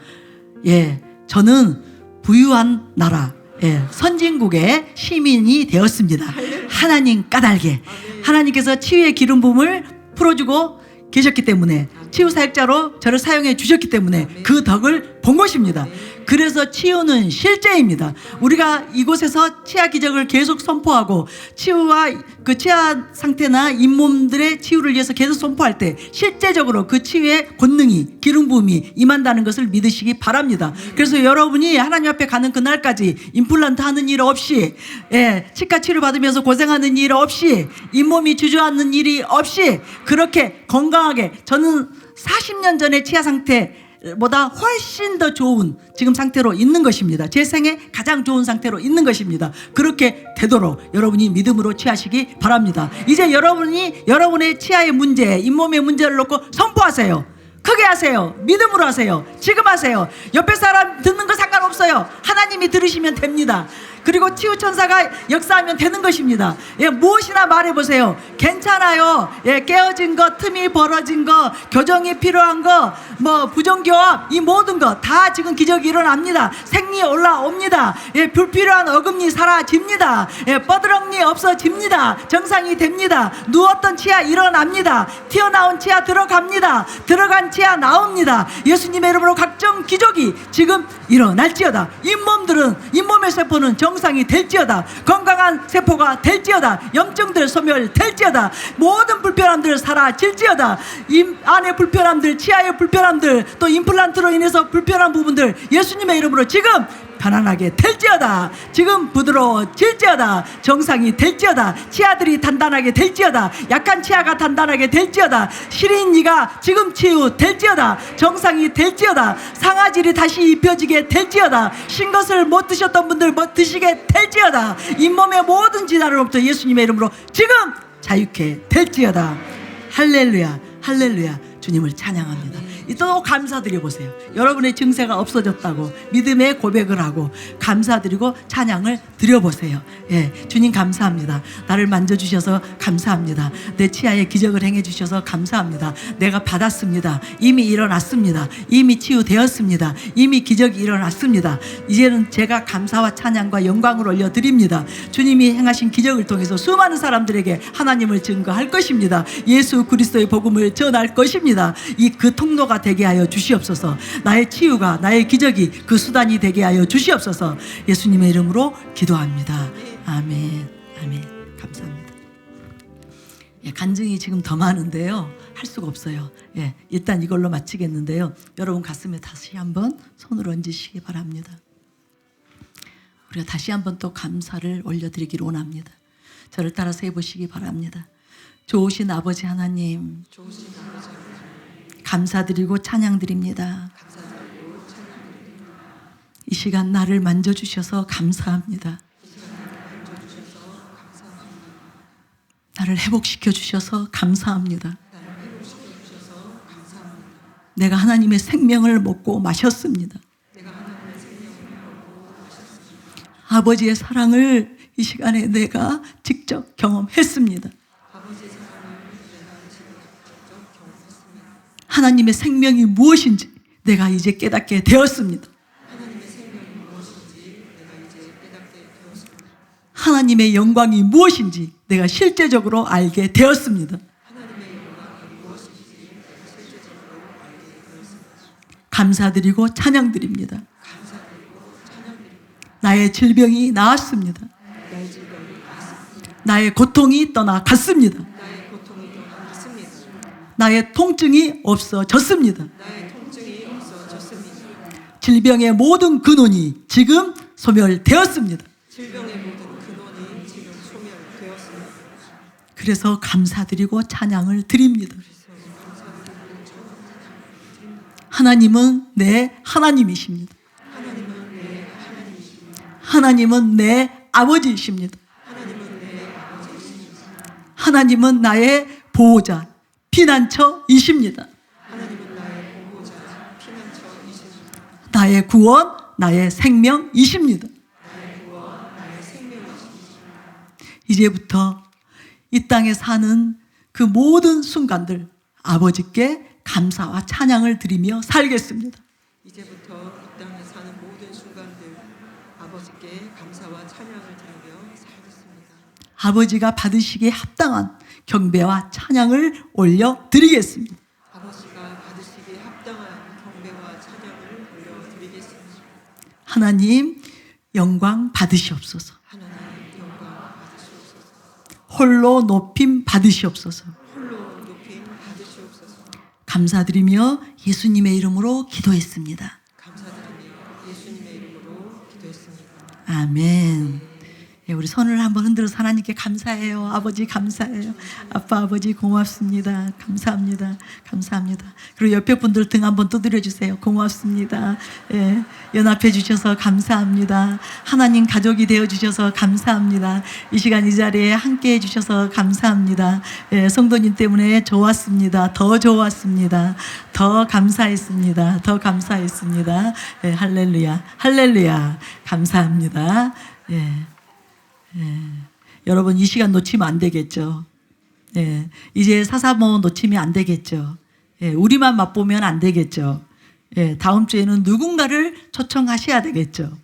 예, 저는 부유한 나라, 예, 선진국의 시민이 되었습니다. 하나님 까닭에 하나님께서 치유의 기름 부음을 풀어주고 계셨기 때문에 치유 사역자로 저를 사용해 주셨기 때문에 그 덕을 본 것입니다. 그래서 치유는 실제입니다. 우리가 이곳에서 치아 기적을 계속 선포하고 치유와 그 치아 상태나 잇몸들의 치유를 위해서 계속 선포할 때 실제적으로 그 치유의 권능이 기름 부음이 임한다는 것을 믿으시기 바랍니다. 그래서 여러분이 하나님 앞에 가는 그날까지 임플란트 하는 일 없이, 예, 치과 치료 받으면서 고생하는 일 없이, 잇몸이 주저앉는 일이 없이 그렇게 건강하게, 저는 40년 전의 치아 상태보다 훨씬 더 좋은 지금 상태로 있는 것입니다. 제 생에 가장 좋은 상태로 있는 것입니다. 그렇게 되도록 여러분이 믿음으로 취하시기 바랍니다. 이제 여러분이 여러분의 치아의 문제, 잇몸의 문제를 놓고 선포하세요. 크게 하세요. 믿음으로 하세요. 지금 하세요. 옆에 사람 듣는 거 상관없어요. 하나님이 들으시면 됩니다. 그리고 치유천사가 역사하면 되는 것입니다. 예, 무엇이나 말해보세요. 괜찮아요. 예, 깨어진 거, 틈이 벌어진 거, 교정이 필요한 거, 뭐 부정교합, 이 모든 거 다 지금 기적이 일어납니다. 생리 올라옵니다. 예, 불필요한 어금니 사라집니다. 예, 뻐드렁니 없어집니다. 정상이 됩니다. 누웠던 치아 일어납니다. 튀어나온 치아 들어갑니다. 들어간 치아 나옵니다. 예수님의 이름으로 각종 기적이 지금 일어날지어다. 잇몸의 세포는 정상이 될지어다. 건강한 세포가 될지어다. 염증들 소멸될지어다. 모든 불편함들 사라질지어다. 안의 불편함들, 치아의 불편함들, 또 임플란트로 인해서 불편한 부분들 예수님의 이름으로 지금 편안하게 될지어다. 지금 부드러워질지어다. 정상이 될지어다. 치아들이 단단하게 될지어다. 약한 치아가 단단하게 될지어다. 시린 이가 지금 치유될지어다. 정상이 될지어다. 상아질이 다시 입혀지게 될지어다. 신 것을 못 드셨던 분들 못 드시게 될지어다. 잇몸의 모든 진화로부터 예수님의 이름으로 지금 자유케 될지어다. 할렐루야, 할렐루야. 주님을 찬양합니다. 또 감사드려 보세요. 여러분의 증세가 없어졌다고 믿음의 고백을 하고 감사드리고 찬양을 드려보세요. 예, 주님 감사합니다. 나를 만져주셔서 감사합니다. 내 치아에 기적을 행해주셔서 감사합니다. 내가 받았습니다. 이미 일어났습니다. 이미 치유되었습니다. 이미 기적이 일어났습니다. 이제는 제가 감사와 찬양과 영광을 올려드립니다. 주님이 행하신 기적을 통해서 수많은 사람들에게 하나님을 증거할 것입니다. 예수 그리스도의 복음을 전할 것입니다. 이 그 통로가 되게 하여 주시옵소서. 나의 치유가, 나의 기적이 그 수단이 되게 하여 주시옵소서. 예수님의 이름으로 기도합니다. 아멘. 아멘. 감사합니다. 예, 간증이 지금 더 많은데요. 할 수가 없어요. 예, 일단 이걸로 마치겠는데요. 여러분 가슴에 다시 한번 손을 얹으시기 바랍니다. 우리가 다시 한번 또 감사를 올려드리기를 원합니다. 저를 따라서 해보시기 바랍니다. 좋으신 아버지 하나님, 감사드리고 찬양드립니다. 이 시간 나를 만져주셔서 감사합니다. 나를 회복시켜 주셔서 감사합니다. 내가 하나님의 생명을 먹고 마셨습니다. 아버지의 사랑을 이 시간에 내가 직접 경험했습니다. 하나님의 생명이 무엇인지 내가 이제 깨닫게 되었습니다. 하나님의 영광이 무엇인지 내가 실제적으로 알게 되었습니다. 감사드리고 찬양드립니다. 나의 질병이 나았습니다. 나의 고통이 떠나갔습니다. 나의 통증이 없어졌습니다. 질병의 모든 근원이 지금 소멸되었습니다. 그래서 감사드리고 찬양을 드립니다. 하나님은 내 하나님이십니다. 하나님은 내 아버지이십니다. 하나님은 나의 보호자, 피난처이십니다. 나의 구원, 나의 생명이십니다. 이제부터 이 땅에 사는 그 모든 순간들 아버지께 감사와 찬양을 드리며 살겠습니다. 이제부터 이 땅에 사는 모든 순간들 아버지께 감사와 찬양을 드리며 살겠습니다. 아버지가 받으시기에 합당한 경배와 찬양을 올려드리겠습니다. 아버지가 받으시기에 합당한 경배와 찬양을 올려드리겠습니다. 하나님 영광 받으시옵소서. 하나님 영광 받으시옵소서. 홀로 높임 받으시옵소서. 홀로 높임 받으시옵소서. 감사드리며 예수님의 이름으로 기도했습니다. 감사드리며 예수님의 이름으로 기도했습니다. 아멘. 예, 우리 손을 한번 흔들어서 하나님께 감사해요. 아버지 감사해요. 아빠 아버지 고맙습니다. 감사합니다. 감사합니다. 그리고 옆에 분들 등 한번 두드려 주세요. 고맙습니다. 예, 연합해 주셔서 감사합니다. 하나님 가족이 되어 주셔서 감사합니다. 이 시간 이 자리에 함께 해 주셔서 감사합니다. 예, 성도님 때문에 좋았습니다. 더 좋았습니다. 더 감사했습니다. 더 감사했습니다. 예, 할렐루야. 할렐루야. 감사합니다. 예. 예, 여러분 이 시간 놓치면 안 되겠죠. 예, 이제 사사모 놓치면 안 되겠죠. 예, 우리만 맛보면 안 되겠죠. 예, 다음 주에는 누군가를 초청하셔야 되겠죠.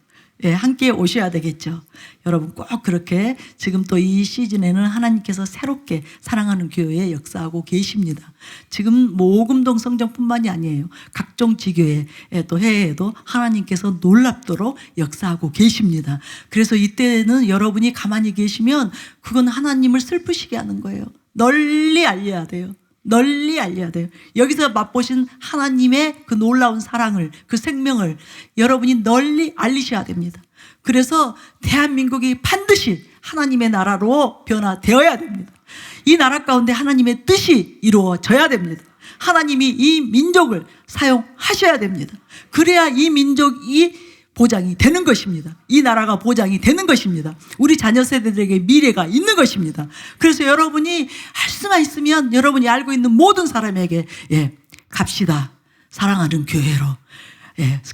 예, 함께 오셔야 되겠죠. 여러분 꼭 그렇게 지금 또 이 시즌에는 하나님께서 새롭게 사랑하는 교회에 역사하고 계십니다. 지금 오금동 성전뿐만이 아니에요. 각종 지교회 또 해외에도 하나님께서 놀랍도록 역사하고 계십니다. 그래서 이때는 여러분이 가만히 계시면 그건 하나님을 슬프시게 하는 거예요. 널리 알려야 돼요. 널리 알려야 돼요. 여기서 맛보신 하나님의 그 놀라운 사랑을, 그 생명을 여러분이 널리 알리셔야 됩니다. 그래서 대한민국이 반드시 하나님의 나라로 변화되어야 됩니다. 이 나라 가운데 하나님의 뜻이 이루어져야 됩니다. 하나님이 이 민족을 사용하셔야 됩니다. 그래야 이 민족이 보장이 되는 것입니다. 이 나라가 보장이 되는 것입니다. 우리 자녀 세대들에게 미래가 있는 것입니다. 그래서 여러분이 할 수만 있으면 여러분이 알고 있는 모든 사람에게 갑시다. 사랑하는 교회로.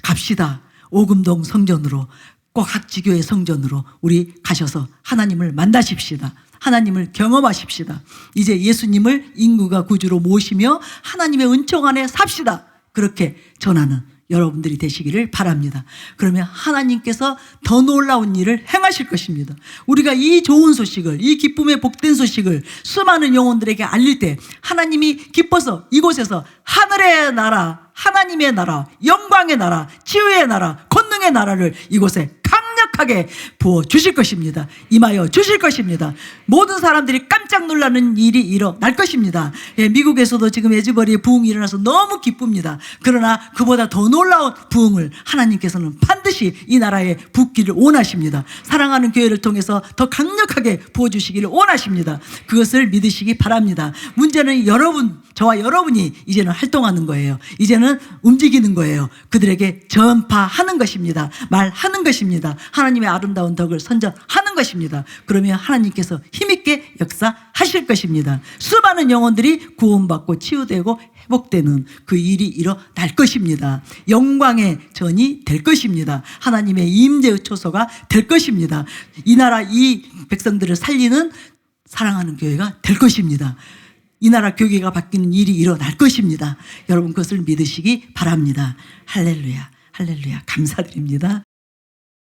갑시다. 오금동 성전으로. 꼭 각지교회 성전으로 우리 가셔서 하나님을 만나십시다. 하나님을 경험하십시다. 이제 예수님을 인구가 구주로 모시며 하나님의 은총 안에 삽시다. 그렇게 전하는 여러분들이 되시기를 바랍니다. 그러면 하나님께서 더 놀라운 일을 행하실 것입니다. 우리가 이 좋은 소식을, 이 기쁨의 복된 소식을 수많은 영혼들에게 알릴 때 하나님이 기뻐서 이곳에서 하늘의 나라, 하나님의 나라, 영광의 나라, 치유의 나라, 권능의 나라를 이곳에 강력하게 부어 주실 것입니다. 임하여 주실 것입니다. 모든 사람들이 깜짝 놀라는 일이 일어날 것입니다. 미국에서도 지금 에즈버리의 부흥이 일어나서 너무 기쁩니다. 그러나 그보다 더 놀라운 부흥을 하나님께서는 반드시 이 나라에 붓기를 원하십니다. 사랑하는 교회를 통해서 더 강력하게 부어주시기를 원하십니다. 그것을 믿으시기 바랍니다. 문제는 여러분, 저와 여러분이 이제는 활동하는 거예요. 이제는 움직이는 거예요. 그들에게 전파하는 것입니다. 말하는 것입니다. 하나님의 아름다운 덕을 선전하는 것입니다. 그러면 하나님께서 힘있게 역사하실 것입니다. 수많은 영혼들이 구원받고 치유되고 회복되는 그 일이 일어날 것입니다. 영광의 전이 될 것입니다. 하나님의 임재의 초소가 될 것입니다. 이 나라 이 백성들을 살리는 사랑하는 교회가 될 것입니다. 이 나라 교회가 바뀌는 일이 일어날 것입니다. 여러분 그것을 믿으시기 바랍니다. 할렐루야, 할렐루야. 감사드립니다.